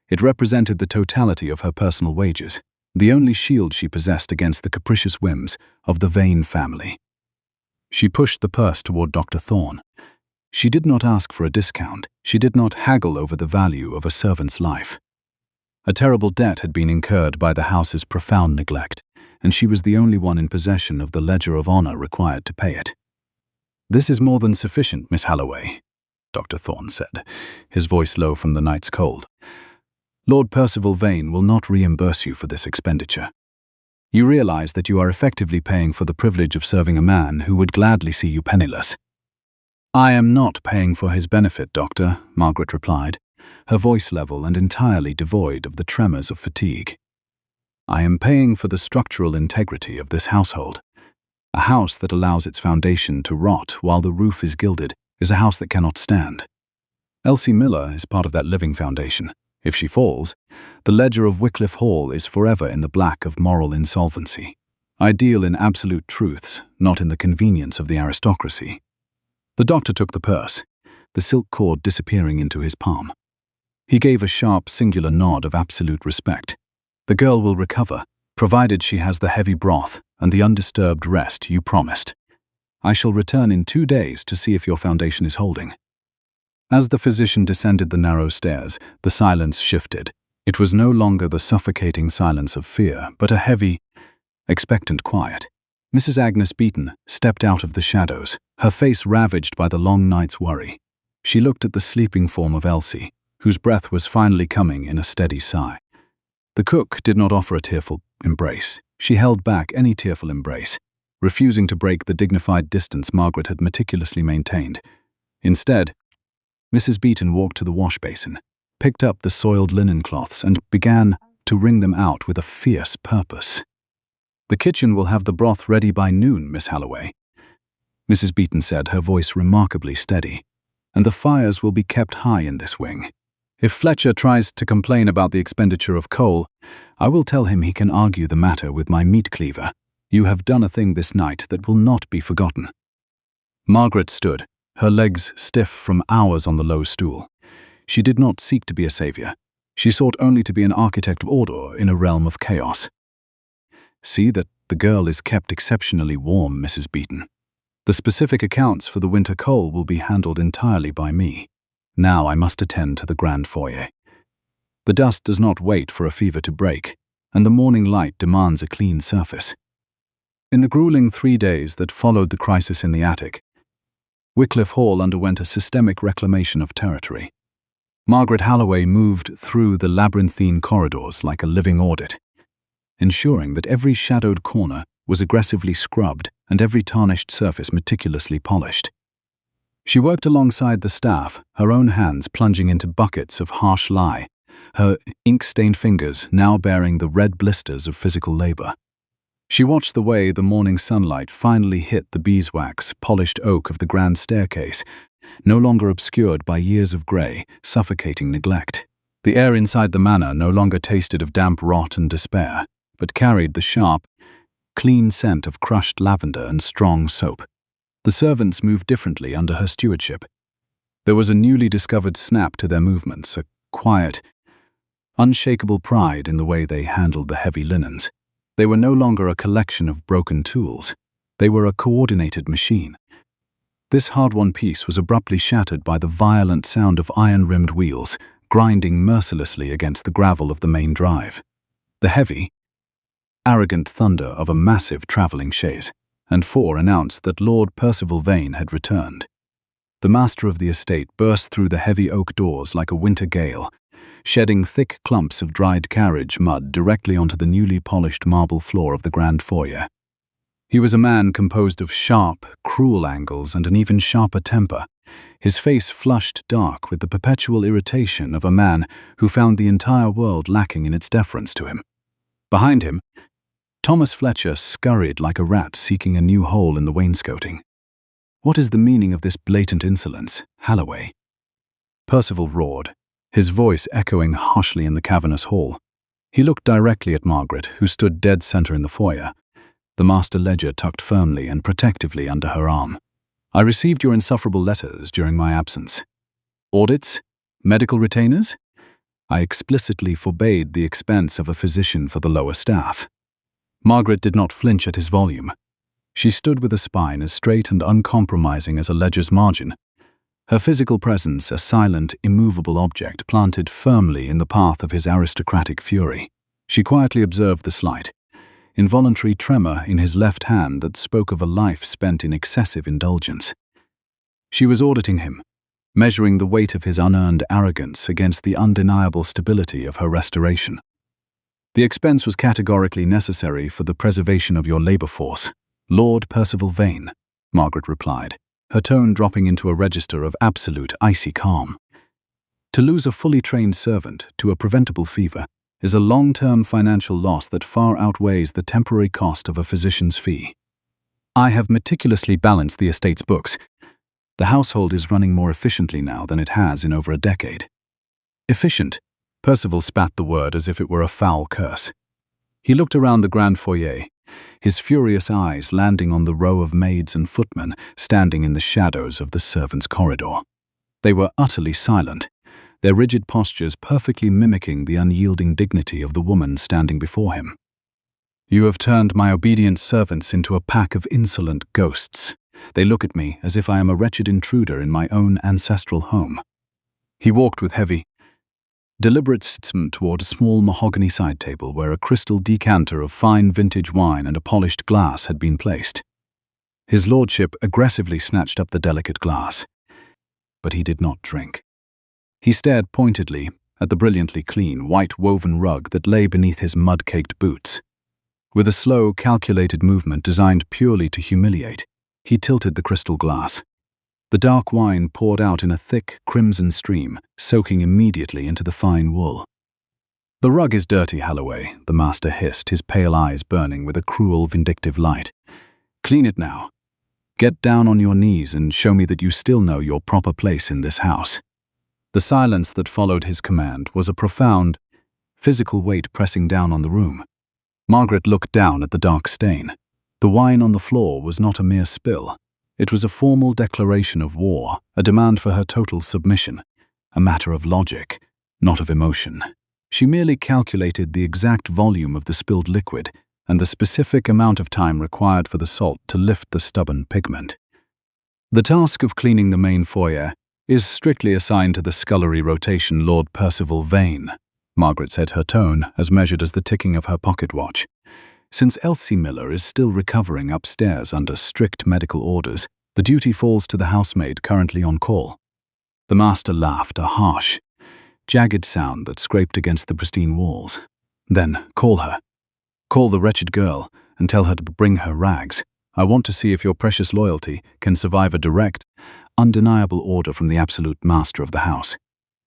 It represented the totality of her personal wages, the only shield she possessed against the capricious whims of the Vane family. She pushed the purse toward Dr. Thorne. She did not ask for a discount. She did not haggle over the value of a servant's life. A terrible debt had been incurred by the house's profound neglect, and she was the only one in possession of the ledger of honor required to pay it. "This is more than sufficient, Miss Halloway," Dr. Thorne said, his voice low from the night's cold. "Lord Percival Vane will not reimburse you for this expenditure. You realize that you are effectively paying for the privilege of serving a man who would gladly see you penniless." "I am not paying for his benefit, Doctor," Margaret replied, her voice level and entirely devoid of the tremors of fatigue. "I am paying for the structural integrity of this household. A house that allows its foundation to rot while the roof is gilded is a house that cannot stand. Elsie Miller is part of that living foundation. If she falls, the ledger of Wycliffe Hall is forever in the black of moral insolvency. I deal in absolute truths, not in the convenience of the aristocracy." The doctor took the purse, the silk cord disappearing into his palm. He gave a sharp, singular nod of absolute respect. "The girl will recover, provided she has the heavy broth and the undisturbed rest you promised. I shall return in 2 days to see if your foundation is holding." As the physician descended the narrow stairs, the silence shifted. It was no longer the suffocating silence of fear, but a heavy, expectant quiet. Mrs. Agnes Beaton stepped out of the shadows, her face ravaged by the long night's worry. She looked at the sleeping form of Elsie, whose breath was finally coming in a steady sigh. The cook did not offer a tearful embrace. She held back any tearful embrace, refusing to break the dignified distance Margaret had meticulously maintained. Instead, Mrs. Beaton walked to the wash basin, picked up the soiled linen cloths, and began to wring them out with a fierce purpose. "The kitchen will have the broth ready by noon, Miss Halloway," Mrs. Beaton said, her voice remarkably steady, "and the fires will be kept high in this wing. If Fletcher tries to complain about the expenditure of coal, I will tell him he can argue the matter with my meat cleaver. You have done a thing this night that will not be forgotten." Margaret stood, her legs stiff from hours on the low stool. She did not seek to be a savior. She sought only to be an architect of order in a realm of chaos. "See that the girl is kept exceptionally warm, Mrs. Beaton. The specific accounts for the winter coal will be handled entirely by me. Now I must attend to the grand foyer. The dust does not wait for a fever to break, and the morning light demands a clean surface." In the grueling 3 days that followed the crisis in the attic, Wycliffe Hall underwent a systemic reclamation of territory. Margaret Halloway moved through the labyrinthine corridors like a living audit, ensuring that every shadowed corner was aggressively scrubbed and every tarnished surface meticulously polished. She worked alongside the staff, her own hands plunging into buckets of harsh lye, her ink-stained fingers now bearing the red blisters of physical labor. She watched the way the morning sunlight finally hit the beeswax polished oak of the grand staircase, no longer obscured by years of grey, suffocating neglect. The air inside the manor no longer tasted of damp rot and despair, but carried the sharp, clean scent of crushed lavender and strong soap. The servants moved differently under her stewardship. There was a newly discovered snap to their movements, a quiet, unshakable pride in the way they handled the heavy linens. They were no longer a collection of broken tools. They were a coordinated machine. This hard-won peace was abruptly shattered by the violent sound of iron-rimmed wheels grinding mercilessly against the gravel of the main drive. The heavy, arrogant thunder of a massive travelling chaise, and 4 announced that Lord Percival Vane had returned. The master of the estate burst through the heavy oak doors like a winter gale, shedding thick clumps of dried carriage mud directly onto the newly polished marble floor of the grand foyer. He was a man composed of sharp, cruel angles and an even sharper temper, his face flushed dark with the perpetual irritation of a man who found the entire world lacking in its deference to him. Behind him, Thomas Fletcher scurried like a rat seeking a new hole in the wainscoting. "What is the meaning of this blatant insolence, Halloway?" Percival roared, his voice echoing harshly in the cavernous hall. He looked directly at Margaret, who stood dead center in the foyer, the master ledger tucked firmly and protectively under her arm. "I received your insufferable letters during my absence. Audits? Medical retainers? I explicitly forbade the expense of a physician for the lower staff." Margaret did not flinch at his volume. She stood with a spine as straight and uncompromising as a ledger's margin, her physical presence a silent, immovable object planted firmly in the path of his aristocratic fury. She quietly observed the slight, involuntary tremor in his left hand that spoke of a life spent in excessive indulgence. She was auditing him, measuring the weight of his unearned arrogance against the undeniable stability of her restoration. "The expense was categorically necessary for the preservation of your labor force, Lord Percival Vane," Margaret replied, her tone dropping into a register of absolute icy calm. "To lose a fully trained servant to a preventable fever is a long-term financial loss that far outweighs the temporary cost of a physician's fee. I have meticulously balanced the estate's books. The household is running more efficiently now than it has in over a decade." "Efficient?" Percival spat the word as if it were a foul curse. He looked around the grand foyer, his furious eyes landing on the row of maids and footmen standing in the shadows of the servants' corridor. They were utterly silent, their rigid postures perfectly mimicking the unyielding dignity of the woman standing before him. "You have turned my obedient servants into a pack of insolent ghosts. They look at me as if I am a wretched intruder in my own ancestral home." He walked with heavy, deliberate steps toward a small mahogany side table where a crystal decanter of fine vintage wine and a polished glass had been placed. His lordship aggressively snatched up the delicate glass, but he did not drink. He stared pointedly at the brilliantly clean, white-woven rug that lay beneath his mud-caked boots. With a slow, calculated movement designed purely to humiliate, he tilted the crystal glass. The dark wine poured out in a thick, crimson stream, soaking immediately into the fine wool. "The rug is dirty, Holloway," the master hissed, his pale eyes burning with a cruel, vindictive light. "Clean it now. Get down on your knees and show me that you still know your proper place in this house." The silence that followed his command was a profound, physical weight pressing down on the room. Margaret looked down at the dark stain. The wine on the floor was not a mere spill. It was a formal declaration of war, a demand for her total submission, a matter of logic, not of emotion. She merely calculated the exact volume of the spilled liquid and the specific amount of time required for the salt to lift the stubborn pigment. "The task of cleaning the main foyer is strictly assigned to the scullery rotation Lord Percival Vane," Margaret said, her tone as measured as the ticking of her pocket watch. "Since Elsie Miller is still recovering upstairs under strict medical orders, the duty falls to the housemaid currently on call." The master laughed, a harsh, jagged sound that scraped against the pristine walls. "Then call her. Call the wretched girl and tell her to bring her rags. I want to see if your precious loyalty can survive a direct, undeniable order from the absolute master of the house.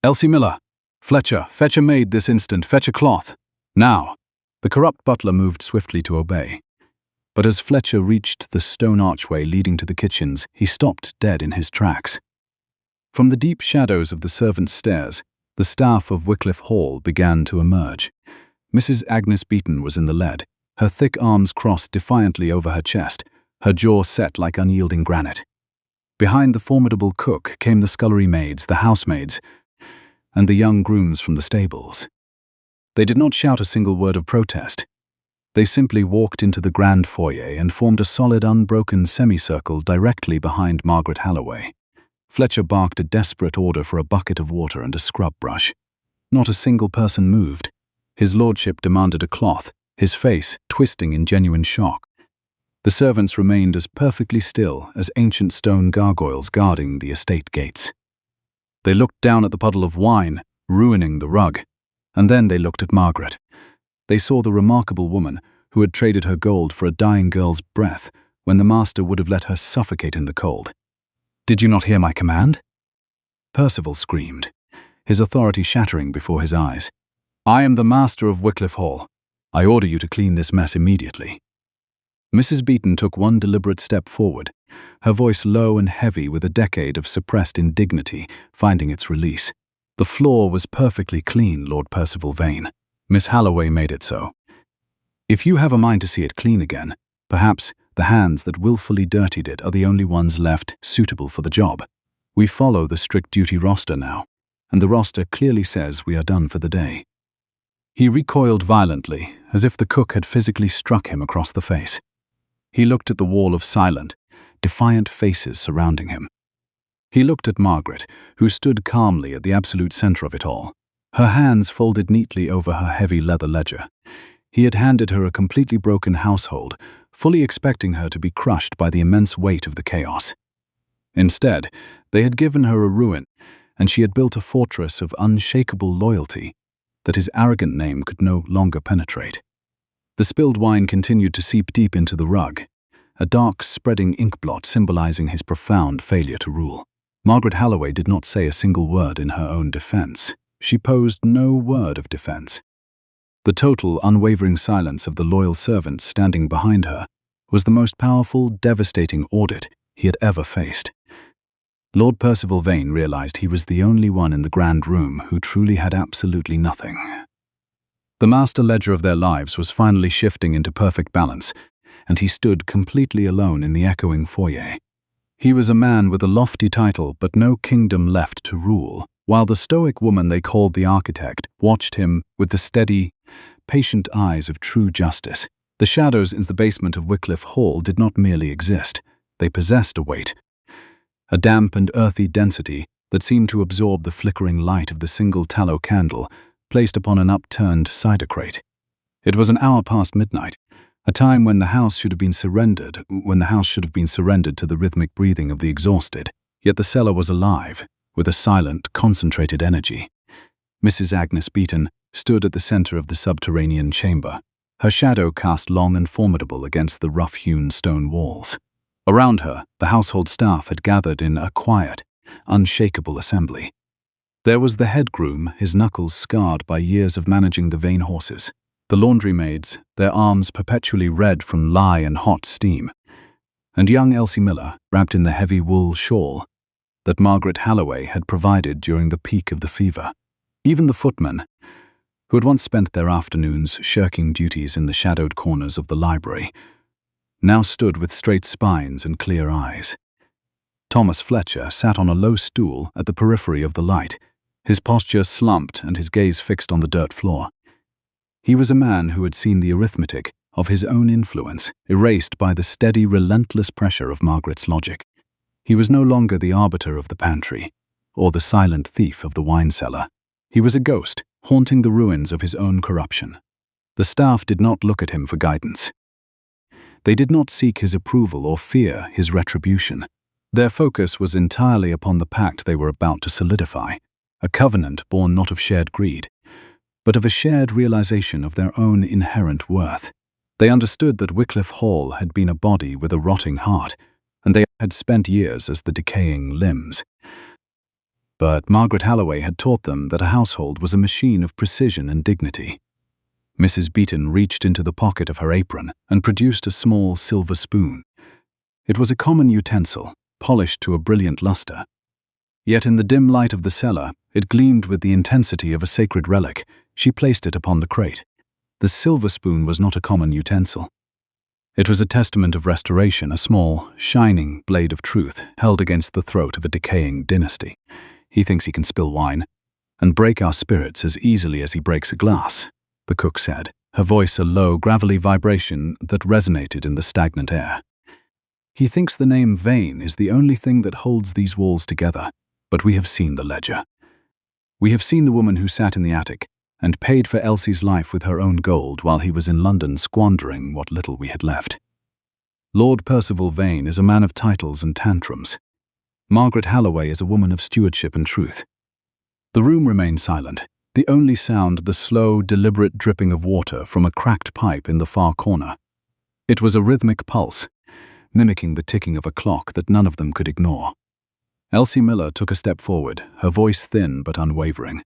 Elsie Miller! Fletcher, fetch a maid this instant, fetch a cloth. Now!" The corrupt butler moved swiftly to obey. But as Fletcher reached the stone archway leading to the kitchens, he stopped dead in his tracks. From the deep shadows of the servants' stairs, the staff of Wycliffe Hall began to emerge. Mrs. Agnes Beeton was in the lead, her thick arms crossed defiantly over her chest, her jaw set like unyielding granite. Behind the formidable cook came the scullery maids, the housemaids, and the young grooms from the stables. They did not shout a single word of protest. They simply walked into the grand foyer and formed a solid, unbroken semicircle directly behind Margaret Holloway. Fletcher barked a desperate order for a bucket of water and a scrub brush. Not a single person moved. His lordship demanded a cloth, his face twisting in genuine shock. The servants remained as perfectly still as ancient stone gargoyles guarding the estate gates. They looked down at the puddle of wine, ruining the rug. And then they looked at Margaret. They saw the remarkable woman who had traded her gold for a dying girl's breath when the master would have let her suffocate in the cold. "Did you not hear my command?" Percival screamed, his authority shattering before his eyes. "I am the master of Wycliffe Hall. I order you to clean this mess immediately." Mrs. Beeton took one deliberate step forward, her voice low and heavy with a decade of suppressed indignity finding its release. "The floor was perfectly clean, Lord Percival Vane. Miss Holloway made it so. If you have a mind to see it clean again, perhaps the hands that willfully dirtied it are the only ones left suitable for the job. We follow the strict duty roster now, and the roster clearly says we are done for the day." He recoiled violently, as if the cook had physically struck him across the face. He looked at the wall of silent, defiant faces surrounding him. He looked at Margaret, who stood calmly at the absolute center of it all, her hands folded neatly over her heavy leather ledger. He had handed her a completely broken household, fully expecting her to be crushed by the immense weight of the chaos. Instead, they had given her a ruin, and she had built a fortress of unshakable loyalty that his arrogant name could no longer penetrate. The spilled wine continued to seep deep into the rug, a dark, spreading ink blot symbolizing his profound failure to rule. Margaret Holloway did not say a single word in her own defense. She posed no word of defense. The total, unwavering silence of the loyal servants standing behind her was the most powerful, devastating audit he had ever faced. Lord Percival Vane realized he was the only one in the grand room who truly had absolutely nothing. The master ledger of their lives was finally shifting into perfect balance, and he stood completely alone in the echoing foyer. He was a man with a lofty title but no kingdom left to rule, while the stoic woman they called the architect watched him with the steady, patient eyes of true justice. The shadows in the basement of Wycliffe Hall did not merely exist, they possessed a weight, a damp and earthy density that seemed to absorb the flickering light of the single tallow candle placed upon an upturned cider crate. It was an hour past midnight, a time when the house should have been surrendered to the rhythmic breathing of the exhausted, yet the cellar was alive, with a silent, concentrated energy. Mrs. Agnes Beeton stood at the center of the subterranean chamber, her shadow cast long and formidable against the rough-hewn stone walls. Around her, the household staff had gathered in a quiet, unshakable assembly. There was the head groom, his knuckles scarred by years of managing the vain horses, the laundry maids, their arms perpetually red from lye and hot steam, and young Elsie Miller, wrapped in the heavy wool shawl that Margaret Halloway had provided during the peak of the fever. Even the footmen, who had once spent their afternoons shirking duties in the shadowed corners of the library, now stood with straight spines and clear eyes. Thomas Fletcher sat on a low stool at the periphery of the light, his posture slumped and his gaze fixed on the dirt floor. He was a man who had seen the arithmetic of his own influence erased by the steady, relentless pressure of Margaret's logic. He was no longer the arbiter of the pantry, or the silent thief of the wine cellar. He was a ghost, haunting the ruins of his own corruption. The staff did not look at him for guidance. They did not seek his approval or fear his retribution. Their focus was entirely upon the pact they were about to solidify, a covenant born not of shared greed, but of a shared realization of their own inherent worth. They understood that Wycliffe Hall had been a body with a rotting heart, and they had spent years as the decaying limbs. But Margaret Halloway had taught them that a household was a machine of precision and dignity. Mrs. Beeton reached into the pocket of her apron and produced a small silver spoon. It was a common utensil, polished to a brilliant luster. Yet in the dim light of the cellar, it gleamed with the intensity of a sacred relic. She placed it upon the crate. The silver spoon was not a common utensil. It was a testament of restoration, a small, shining blade of truth held against the throat of a decaying dynasty. He thinks he can spill wine and break our spirits as easily as he breaks a glass, the cook said, her voice a low, gravelly vibration that resonated in the stagnant air. He thinks the name Vane is the only thing that holds these walls together, but we have seen the ledger. We have seen the woman who sat in the attic and paid for Elsie's life with her own gold while he was in London squandering what little we had left. Lord Percival Vane is a man of titles and tantrums. Margaret Halloway is a woman of stewardship and truth. The room remained silent, the only sound the slow, deliberate dripping of water from a cracked pipe in the far corner. It was a rhythmic pulse, mimicking the ticking of a clock that none of them could ignore. Elsie Miller took a step forward, her voice thin but unwavering.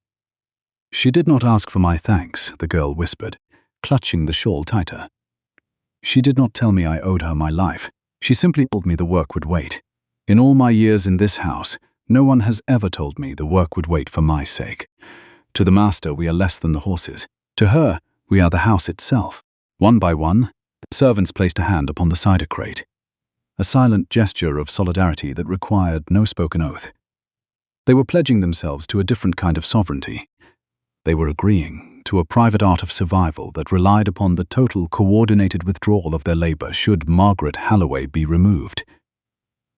"She did not ask for my thanks," the girl whispered, clutching the shawl tighter. "She did not tell me I owed her my life. She simply told me the work would wait. In all my years in this house, no one has ever told me the work would wait for my sake. To the master, we are less than the horses. To her, we are the house itself." One by one, the servants placed a hand upon the cider crate, a silent gesture of solidarity that required no spoken oath. They were pledging themselves to a different kind of sovereignty. They were agreeing to a private art of survival that relied upon the total coordinated withdrawal of their labor should Margaret Halloway be removed.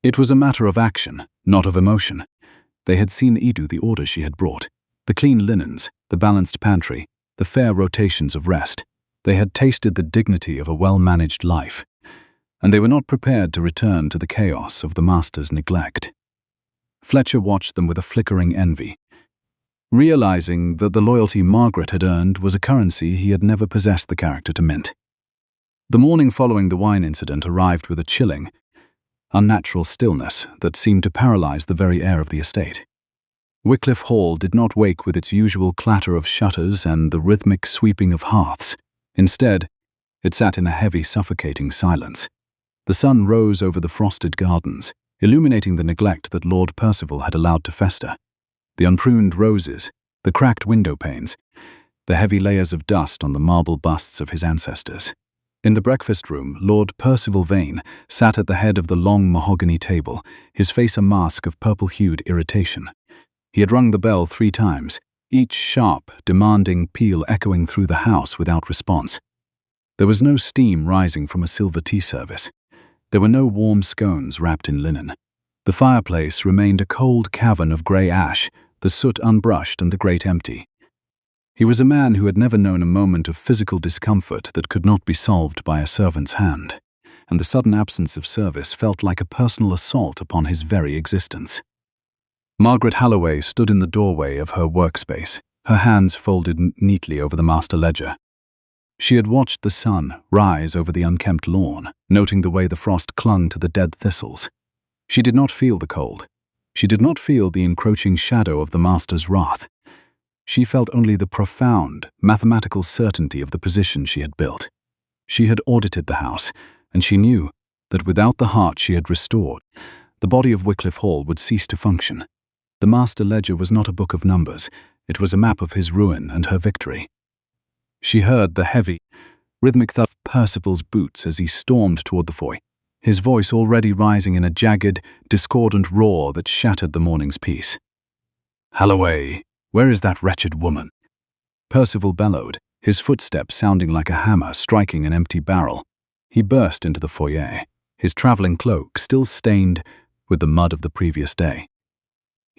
It was a matter of action, not of emotion. They had seen Edu the orders she had brought, the clean linens, the balanced pantry, the fair rotations of rest. They had tasted the dignity of a well-managed life, and they were not prepared to return to the chaos of the master's neglect. Fletcher watched them with a flickering envy, realizing that the loyalty Margaret had earned was a currency he had never possessed the character to mint. The morning following the wine incident arrived with a chilling, unnatural stillness that seemed to paralyze the very air of the estate. Wycliffe Hall did not wake with its usual clatter of shutters and the rhythmic sweeping of hearths. Instead, it sat in a heavy, suffocating silence. The sun rose over the frosted gardens, illuminating the neglect that Lord Percival had allowed to fester. The unpruned roses, the cracked window panes, the heavy layers of dust on the marble busts of his ancestors. In the breakfast room, Lord Percival Vane sat at the head of the long mahogany table, his face a mask of purple-hued irritation. He had rung the bell 3 times, each sharp, demanding peal echoing through the house without response. There was no steam rising from a silver tea service. There were no warm scones wrapped in linen. The fireplace remained a cold cavern of grey ash, the soot unbrushed and the grate empty. He was a man who had never known a moment of physical discomfort that could not be solved by a servant's hand, and the sudden absence of service felt like a personal assault upon his very existence. Margaret Halloway stood in the doorway of her workspace, her hands folded neatly over the master ledger. She had watched the sun rise over the unkempt lawn, noting the way the frost clung to the dead thistles. She did not feel the cold. She did not feel the encroaching shadow of the master's wrath. She felt only the profound, mathematical certainty of the position she had built. She had audited the house, and she knew that without the heart she had restored, the body of Wycliffe Hall would cease to function. The master ledger was not a book of numbers, it was a map of his ruin and her victory. She heard the heavy, rhythmic thud of Percival's boots as he stormed toward the foyer, his voice already rising in a jagged, discordant roar that shattered the morning's peace. "Halloway, where is that wretched woman?" Percival bellowed, his footsteps sounding like a hammer striking an empty barrel. He burst into the foyer, his traveling cloak still stained with the mud of the previous day.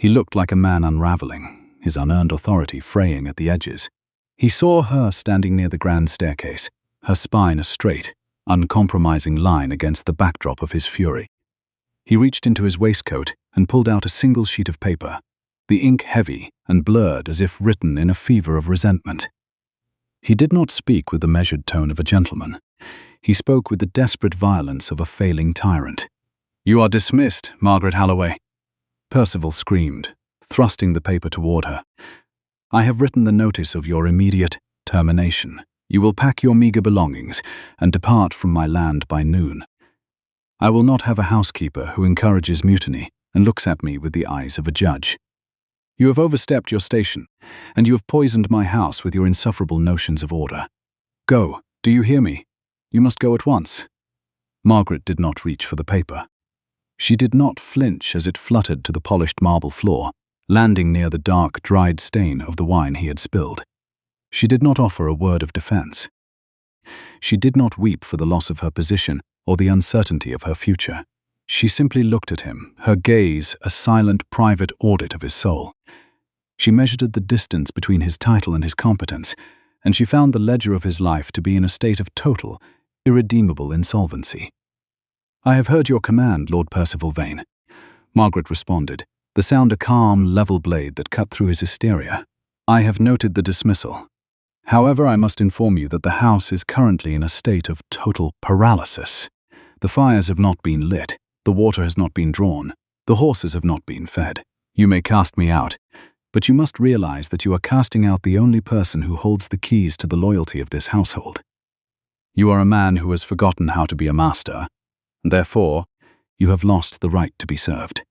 He looked like a man unraveling, his unearned authority fraying at the edges. He saw her standing near the grand staircase, her spine a straight, uncompromising line against the backdrop of his fury. He reached into his waistcoat and pulled out a single sheet of paper, the ink heavy and blurred as if written in a fever of resentment. He did not speak with the measured tone of a gentleman. He spoke with the desperate violence of a failing tyrant. "You are dismissed, Margaret Halloway," Percival screamed, thrusting the paper toward her. "I have written the notice of your immediate termination. You will pack your meager belongings and depart from my land by noon. I will not have a housekeeper who encourages mutiny and looks at me with the eyes of a judge. You have overstepped your station, and you have poisoned my house with your insufferable notions of order. Go, do you hear me? You must go at once." Margaret did not reach for the paper. She did not flinch as it fluttered to the polished marble floor, landing near the dark, dried stain of the wine he had spilled. She did not offer a word of defense. She did not weep for the loss of her position or the uncertainty of her future. She simply looked at him, her gaze a silent, private audit of his soul. She measured the distance between his title and his competence, and she found the ledger of his life to be in a state of total, irredeemable insolvency. "I have heard your command, Lord Percival Vane," Margaret responded, the sound a calm, level blade that cut through his hysteria. "I have noted the dismissal. However, I must inform you that the house is currently in a state of total paralysis. The fires have not been lit, the water has not been drawn, the horses have not been fed. You may cast me out, but you must realize that you are casting out the only person who holds the keys to the loyalty of this household. You are a man who has forgotten how to be a master, and therefore you have lost the right to be served."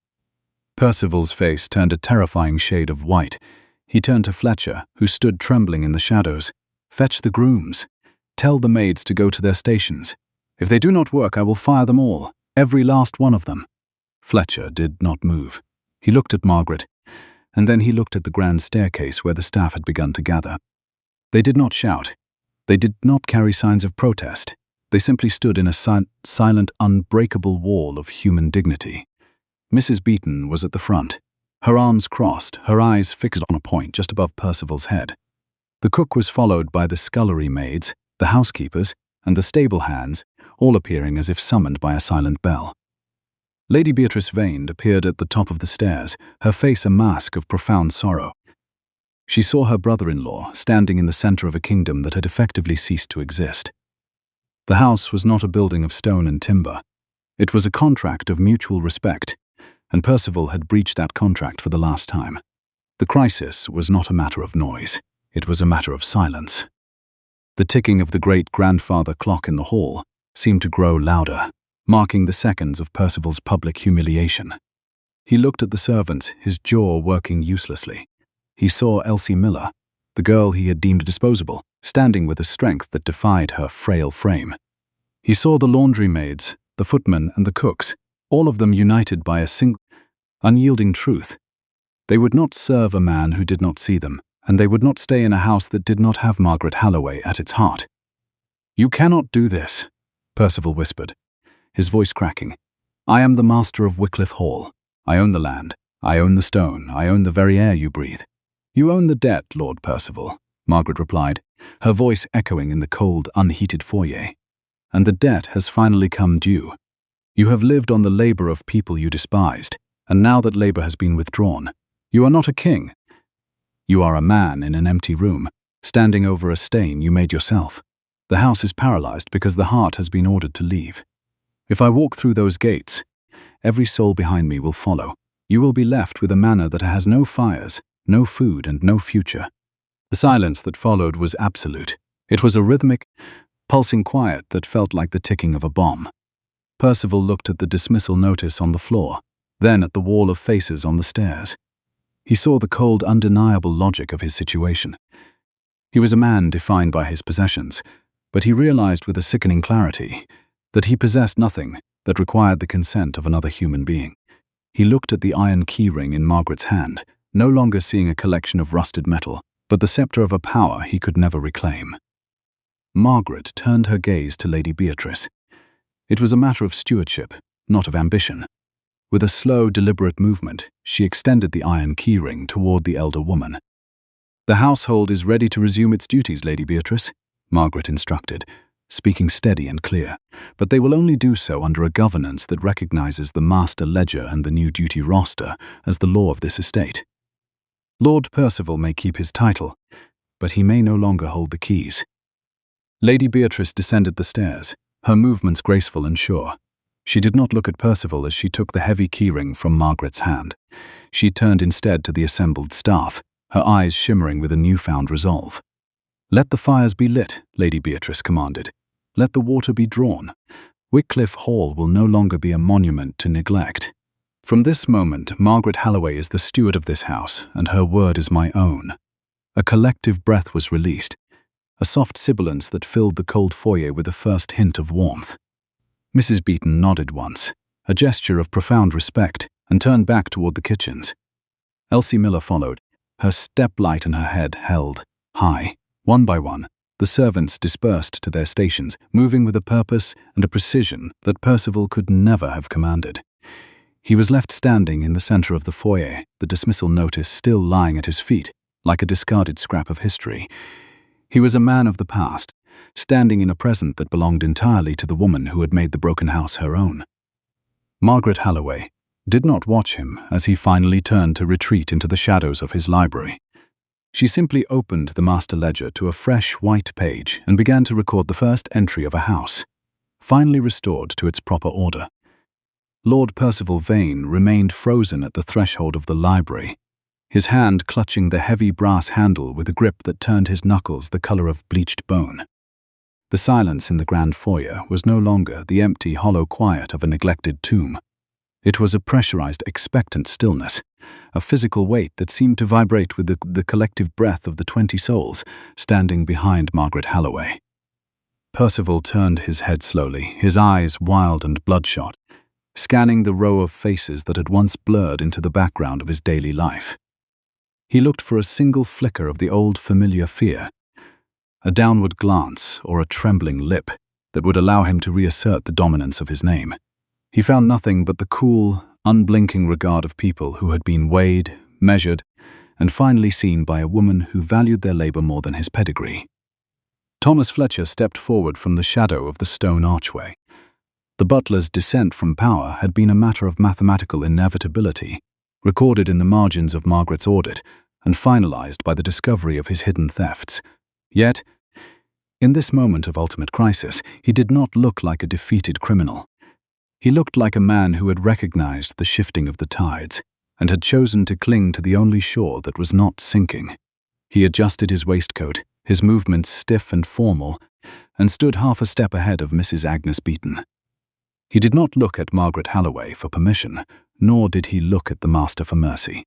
Percival's face turned a terrifying shade of white. He turned to Fletcher, who stood trembling in the shadows. "Fetch the grooms. Tell the maids to go to their stations. If they do not work, I will fire them all, every last one of them." Fletcher did not move. He looked at Margaret, and then he looked at the grand staircase where the staff had begun to gather. They did not shout. They did not carry signs of protest. They simply stood in a silent, unbreakable wall of human dignity. Mrs. Beeton was at the front, her arms crossed, her eyes fixed on a point just above Percival's head. The cook was followed by the scullery maids, the housekeepers, and the stable hands, all appearing as if summoned by a silent bell. Lady Beatrice Vane appeared at the top of the stairs, her face a mask of profound sorrow. She saw her brother-in-law standing in the center of a kingdom that had effectively ceased to exist. The house was not a building of stone and timber. It was a contract of mutual respect, and Percival had breached that contract for the last time. The crisis was not a matter of noise. It was a matter of silence. The ticking of the great-grandfather clock in the hall seemed to grow louder, marking the seconds of Percival's public humiliation. He looked at the servants, his jaw working uselessly. He saw Elsie Miller, the girl he had deemed disposable, standing with a strength that defied her frail frame. He saw the laundry maids, the footmen, and the cooks, all of them united by a single, unyielding truth. They would not serve a man who did not see them, and they would not stay in a house that did not have Margaret Halloway at its heart. "You cannot do this," Percival whispered, his voice cracking. "I am the master of Wycliffe Hall. I own the land. I own the stone. I own the very air you breathe." "You own the debt, Lord Percival," Margaret replied, her voice echoing in the cold, unheated foyer. "And the debt has finally come due. You have lived on the labor of people you despised, and now that labor has been withdrawn, you are not a king. You are a man in an empty room, standing over a stain you made yourself. The house is paralyzed because the heart has been ordered to leave. If I walk through those gates, every soul behind me will follow. You will be left with a manor that has no fires, no food, and no future." The silence that followed was absolute. It was a rhythmic, pulsing quiet that felt like the ticking of a bomb. Percival looked at the dismissal notice on the floor, then at the wall of faces on the stairs. He saw the cold, undeniable logic of his situation. He was a man defined by his possessions, but he realized with a sickening clarity that he possessed nothing that required the consent of another human being. He looked at the iron keyring in Margaret's hand, no longer seeing a collection of rusted metal, but the scepter of a power he could never reclaim. Margaret turned her gaze to Lady Beatrice. It was a matter of stewardship, not of ambition. With a slow, deliberate movement, she extended the iron keyring toward the elder woman. "The household is ready to resume its duties, Lady Beatrice," Margaret instructed, speaking steady and clear, "but they will only do so under a governance that recognizes the master ledger and the new duty roster as the law of this estate. Lord Percival may keep his title, but he may no longer hold the keys." Lady Beatrice descended the stairs, her movements graceful and sure. She did not look at Percival as she took the heavy keyring from Margaret's hand. She turned instead to the assembled staff, her eyes shimmering with a newfound resolve. "Let the fires be lit," Lady Beatrice commanded. "Let the water be drawn. Wycliffe Hall will no longer be a monument to neglect. From this moment, Margaret Halloway is the steward of this house, and her word is my own." A collective breath was released, a soft sibilance that filled the cold foyer with the first hint of warmth. Mrs. Beeton nodded once, a gesture of profound respect, and turned back toward the kitchens. Elsie Miller followed, her step light and her head held high. One by one, the servants dispersed to their stations, moving with a purpose and a precision that Percival could never have commanded. He was left standing in the center of the foyer, the dismissal notice still lying at his feet, like a discarded scrap of history. He was a man of the past, standing in a present that belonged entirely to the woman who had made the broken house her own. Margaret Halloway did not watch him as he finally turned to retreat into the shadows of his library. She simply opened the master ledger to a fresh white page and began to record the first entry of a house, finally restored to its proper order. Lord Percival Vane remained frozen at the threshold of the library, his hand clutching the heavy brass handle with a grip that turned his knuckles the color of bleached bone. The silence in the grand foyer was no longer the empty, hollow quiet of a neglected tomb. It was a pressurized, expectant stillness, a physical weight that seemed to vibrate with the collective breath of the 20 souls standing behind Margaret Halloway. Percival turned his head slowly, his eyes wild and bloodshot, scanning the row of faces that had once blurred into the background of his daily life. He looked for a single flicker of the old familiar fear, a downward glance or a trembling lip that would allow him to reassert the dominance of his name. He found nothing but the cool, unblinking regard of people who had been weighed, measured, and finally seen by a woman who valued their labor more than his pedigree. Thomas Fletcher stepped forward from the shadow of the stone archway. The butler's descent from power had been a matter of mathematical inevitability, recorded in the margins of Margaret's audit and finalized by the discovery of his hidden thefts. Yet, in this moment of ultimate crisis, he did not look like a defeated criminal. He looked like a man who had recognized the shifting of the tides and had chosen to cling to the only shore that was not sinking. He adjusted his waistcoat, his movements stiff and formal, and stood half a step ahead of Mrs. Agnes Beeton. He did not look at Margaret Halloway for permission, nor did he look at the master for mercy.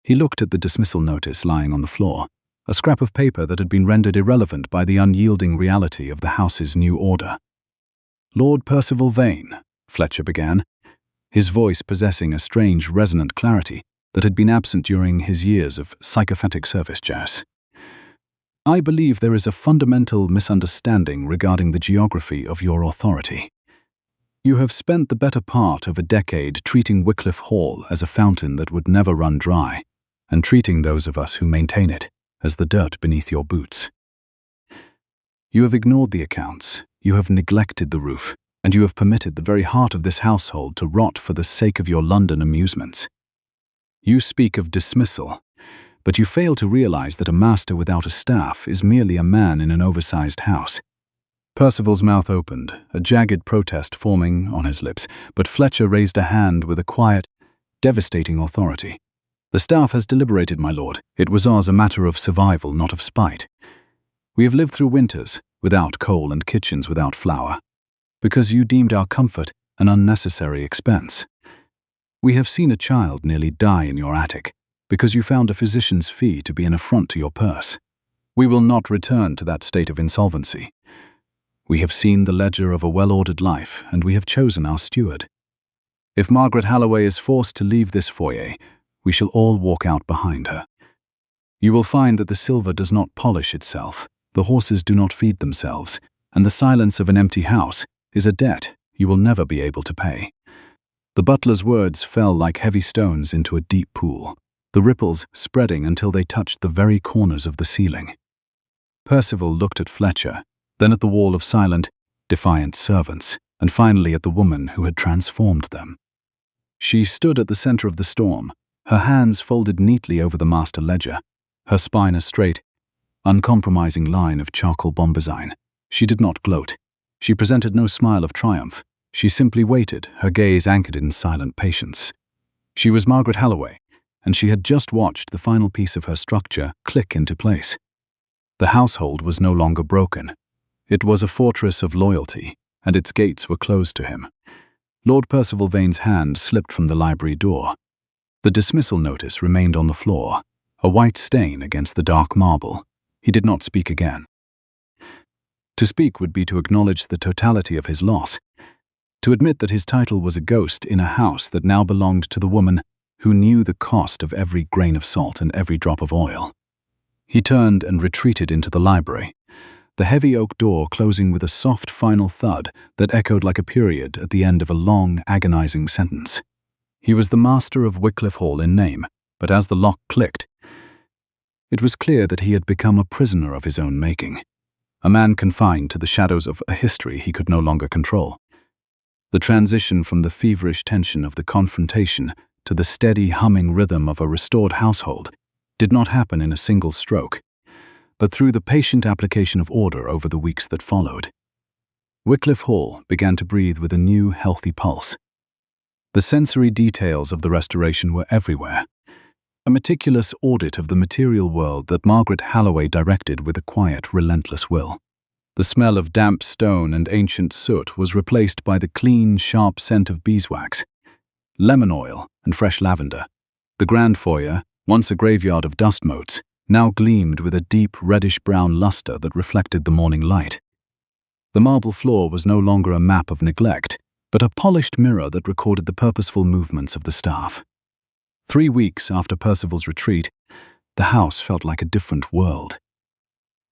He looked at the dismissal notice lying on the floor, a scrap of paper that had been rendered irrelevant by the unyielding reality of the house's new order. "Lord Percival Vane," Fletcher began, his voice possessing a strange resonant clarity that had been absent during his years of sycophantic service, Jas. I believe there is a fundamental misunderstanding regarding the geography of your authority. You have spent the better part of a decade treating Wycliffe Hall as a fountain that would never run dry, and treating those of us who maintain it as the dirt beneath your boots. You have ignored the accounts, you have neglected the roof, and you have permitted the very heart of this household to rot for the sake of your London amusements. You speak of dismissal, but you fail to realize that a master without a staff is merely a man in an oversized house. Percival's mouth opened, a jagged protest forming on his lips, but Fletcher raised a hand with a quiet, devastating authority. The staff has deliberated, my lord. It was ours a matter of survival, not of spite. We have lived through winters without coal and kitchens without flour, because you deemed our comfort an unnecessary expense. We have seen a child nearly die in your attic, because you found a physician's fee to be an affront to your purse. We will not return to that state of insolvency. We have seen the ledger of a well-ordered life, and we have chosen our steward. If Margaret Halloway is forced to leave this foyer, we shall all walk out behind her. You will find that the silver does not polish itself, the horses do not feed themselves, and the silence of an empty house is a debt you will never be able to pay. The butler's words fell like heavy stones into a deep pool, the ripples spreading until they touched the very corners of the ceiling. Percival looked at Fletcher, then at the wall of silent, defiant servants, and finally at the woman who had transformed them. She stood at the center of the storm, her hands folded neatly over the master ledger, her spine a straight, uncompromising line of charcoal bombazine. She did not gloat. She presented no smile of triumph. She simply waited, her gaze anchored in silent patience. She was Margaret Halloway, and she had just watched the final piece of her structure click into place. The household was no longer broken. It was a fortress of loyalty, and its gates were closed to him. Lord Percival Vane's hand slipped from the library door. The dismissal notice remained on the floor, a white stain against the dark marble. He did not speak again. To speak would be to acknowledge the totality of his loss, to admit that his title was a ghost in a house that now belonged to the woman who knew the cost of every grain of salt and every drop of oil. He turned and retreated into the library, the heavy oak door closing with a soft final thud that echoed like a period at the end of a long, agonizing sentence. He was the master of Wycliffe Hall in name, but as the lock clicked, it was clear that he had become a prisoner of his own making, a man confined to the shadows of a history he could no longer control. The transition from the feverish tension of the confrontation to the steady humming rhythm of a restored household did not happen in a single stroke, but through the patient application of order over the weeks that followed. Wycliffe Hall began to breathe with a new, healthy pulse. The sensory details of the restoration were everywhere, a meticulous audit of the material world that Margaret Halloway directed with a quiet, relentless will. The smell of damp stone and ancient soot was replaced by the clean, sharp scent of beeswax, lemon oil, and fresh lavender. The grand foyer, once a graveyard of dust motes, now gleamed with a deep reddish-brown luster that reflected the morning light. The marble floor was no longer a map of neglect, but a polished mirror that recorded the purposeful movements of the staff. 3 weeks after Percival's retreat, the house felt like a different world.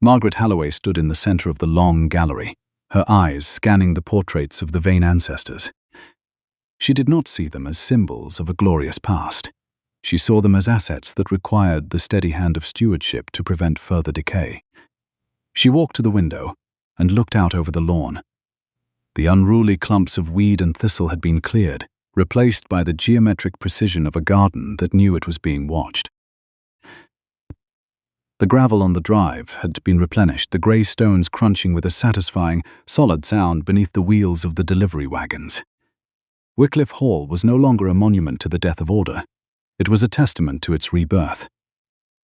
Margaret Halloway stood in the center of the long gallery, her eyes scanning the portraits of the Vane ancestors. She did not see them as symbols of a glorious past. She saw them as assets that required the steady hand of stewardship to prevent further decay. She walked to the window and looked out over the lawn. The unruly clumps of weed and thistle had been cleared, replaced by the geometric precision of a garden that knew it was being watched. The gravel on the drive had been replenished, the grey stones crunching with a satisfying, solid sound beneath the wheels of the delivery wagons. Wycliffe Hall was no longer a monument to the death of order. It was a testament to its rebirth.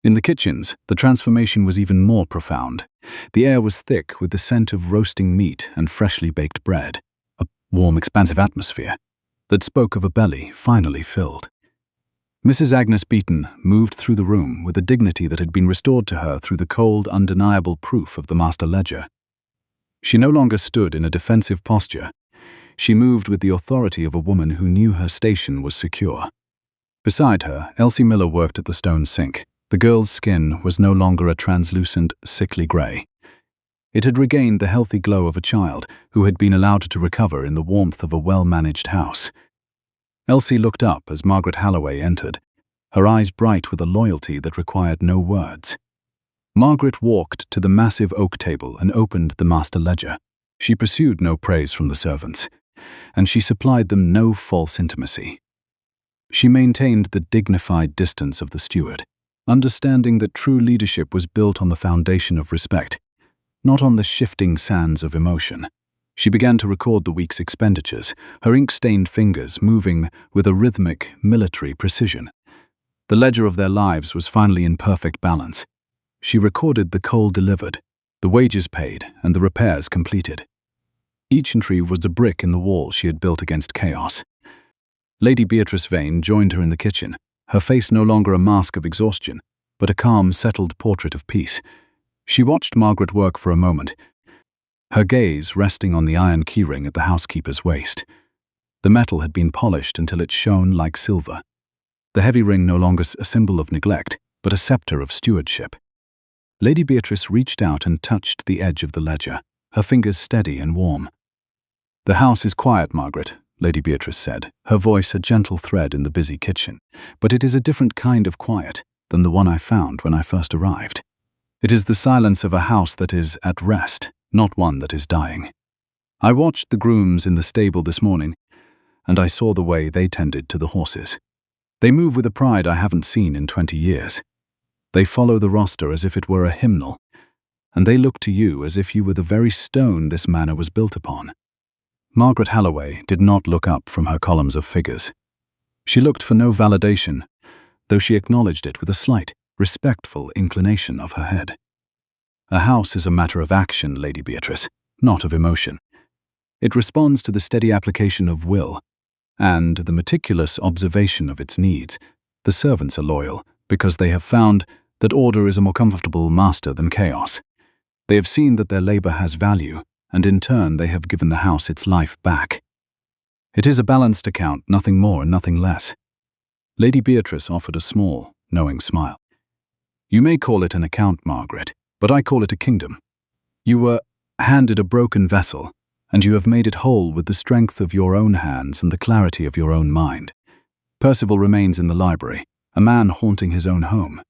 In the kitchens, the transformation was even more profound. The air was thick with the scent of roasting meat and freshly baked bread, a warm, expansive atmosphere that spoke of a belly finally filled. Mrs. Agnes Beeton moved through the room with a dignity that had been restored to her through the cold, undeniable proof of the master ledger. She no longer stood in a defensive posture. She moved with the authority of a woman who knew her station was secure. Beside her, Elsie Miller worked at the stone sink. The girl's skin was no longer a translucent, sickly grey. It had regained the healthy glow of a child who had been allowed to recover in the warmth of a well-managed house. Elsie looked up as Margaret Halloway entered, her eyes bright with a loyalty that required no words. Margaret walked to the massive oak table and opened the master ledger. She pursued no praise from the servants, and she supplied them no false intimacy. She maintained the dignified distance of the steward, understanding that true leadership was built on the foundation of respect, not on the shifting sands of emotion. She began to record the week's expenditures, her ink-stained fingers moving with a rhythmic, military precision. The ledger of their lives was finally in perfect balance. She recorded the coal delivered, the wages paid, and the repairs completed. Each entry was a brick in the wall she had built against chaos. Lady Beatrice Vane joined her in the kitchen, her face no longer a mask of exhaustion, but a calm, settled portrait of peace. She watched Margaret work for a moment, her gaze resting on the iron keyring at the housekeeper's waist. The metal had been polished until it shone like silver. The heavy ring no longer a symbol of neglect, but a scepter of stewardship. Lady Beatrice reached out and touched the edge of the ledger, her fingers steady and warm. "The house is quiet, Margaret," Lady Beatrice said, her voice a gentle thread in the busy kitchen. "But it is a different kind of quiet than the one I found when I first arrived. It is the silence of a house that is at rest, not one that is dying. I watched the grooms in the stable this morning, and I saw the way they tended to the horses. They move with a pride I haven't seen in 20 years. They follow the roster as if it were a hymnal, and they look to you as if you were the very stone this manor was built upon." Margaret Halloway did not look up from her columns of figures. She looked for no validation, though she acknowledged it with a slight, respectful inclination of her head. "A house is a matter of action, Lady Beatrice, not of emotion. It responds to the steady application of will, and the meticulous observation of its needs. The servants are loyal, because they have found that order is a more comfortable master than chaos. They have seen that their labor has value, and in turn they have given the house its life back. It is a balanced account, nothing more and nothing less." Lady Beatrice offered a small, knowing smile. "You may call it an account, Margaret, but I call it a kingdom. You were handed a broken vessel, and you have made it whole with the strength of your own hands and the clarity of your own mind. Percival remains in the library, a man haunting his own home,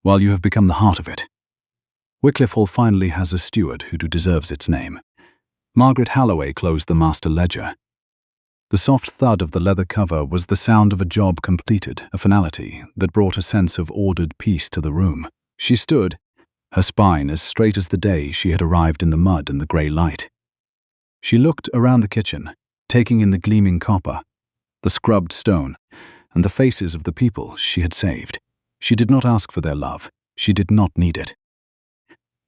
while you have become the heart of it. Wycliffe Hall finally has a steward who deserves its name." Margaret Halloway closed the master ledger. The soft thud of the leather cover was the sound of a job completed, a finality that brought a sense of ordered peace to the room. She stood, her spine as straight as the day she had arrived in the mud and the grey light. She looked around the kitchen, taking in the gleaming copper, the scrubbed stone, and the faces of the people she had saved. She did not ask for their love. She did not need it.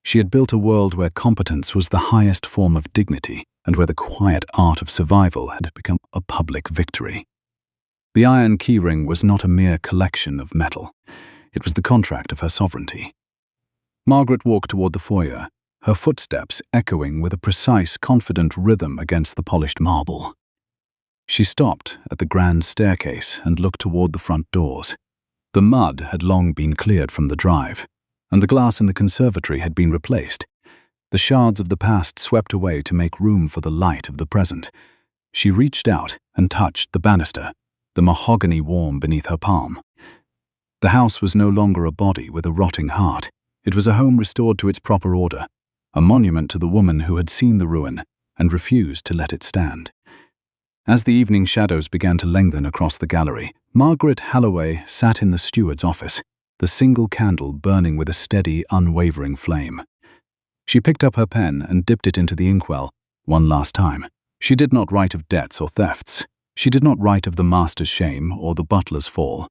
She had built a world where competence was the highest form of dignity, and where the quiet art of survival had become a public victory. The iron keyring was not a mere collection of metal. It was the contract of her sovereignty. Margaret walked toward the foyer, her footsteps echoing with a precise, confident rhythm against the polished marble. She stopped at the grand staircase and looked toward the front doors. The mud had long been cleared from the drive, and the glass in the conservatory had been replaced, the shards of the past swept away to make room for the light of the present. She reached out and touched the banister, the mahogany warm beneath her palm. The house was no longer a body with a rotting heart. It was a home restored to its proper order, a monument to the woman who had seen the ruin and refused to let it stand. As the evening shadows began to lengthen across the gallery, Margaret Halloway sat in the steward's office, the single candle burning with a steady, unwavering flame. She picked up her pen and dipped it into the inkwell one last time. She did not write of debts or thefts. She did not write of the master's shame or the butler's fall.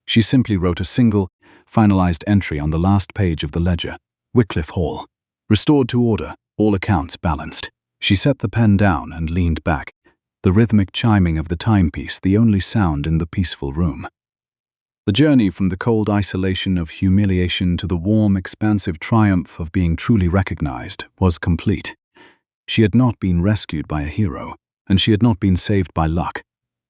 She simply wrote a single, finalized entry on the last page of the ledger: Wycliffe Hall, restored to order, all accounts balanced. She set the pen down and leaned back, the rhythmic chiming of the timepiece the only sound in the peaceful room. The journey from the cold isolation of humiliation to the warm, expansive triumph of being truly recognized was complete. She had not been rescued by a hero, and she had not been saved by luck.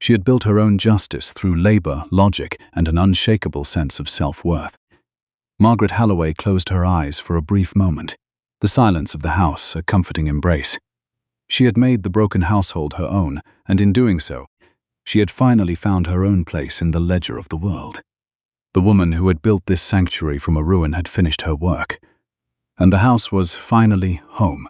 She had built her own justice through labor, logic, and an unshakable sense of self-worth. Margaret Halloway closed her eyes for a brief moment, the silence of the house a comforting embrace. She had made the broken household her own, and in doing so, she had finally found her own place in the ledger of the world. The woman who had built this sanctuary from a ruin had finished her work, and the house was finally home.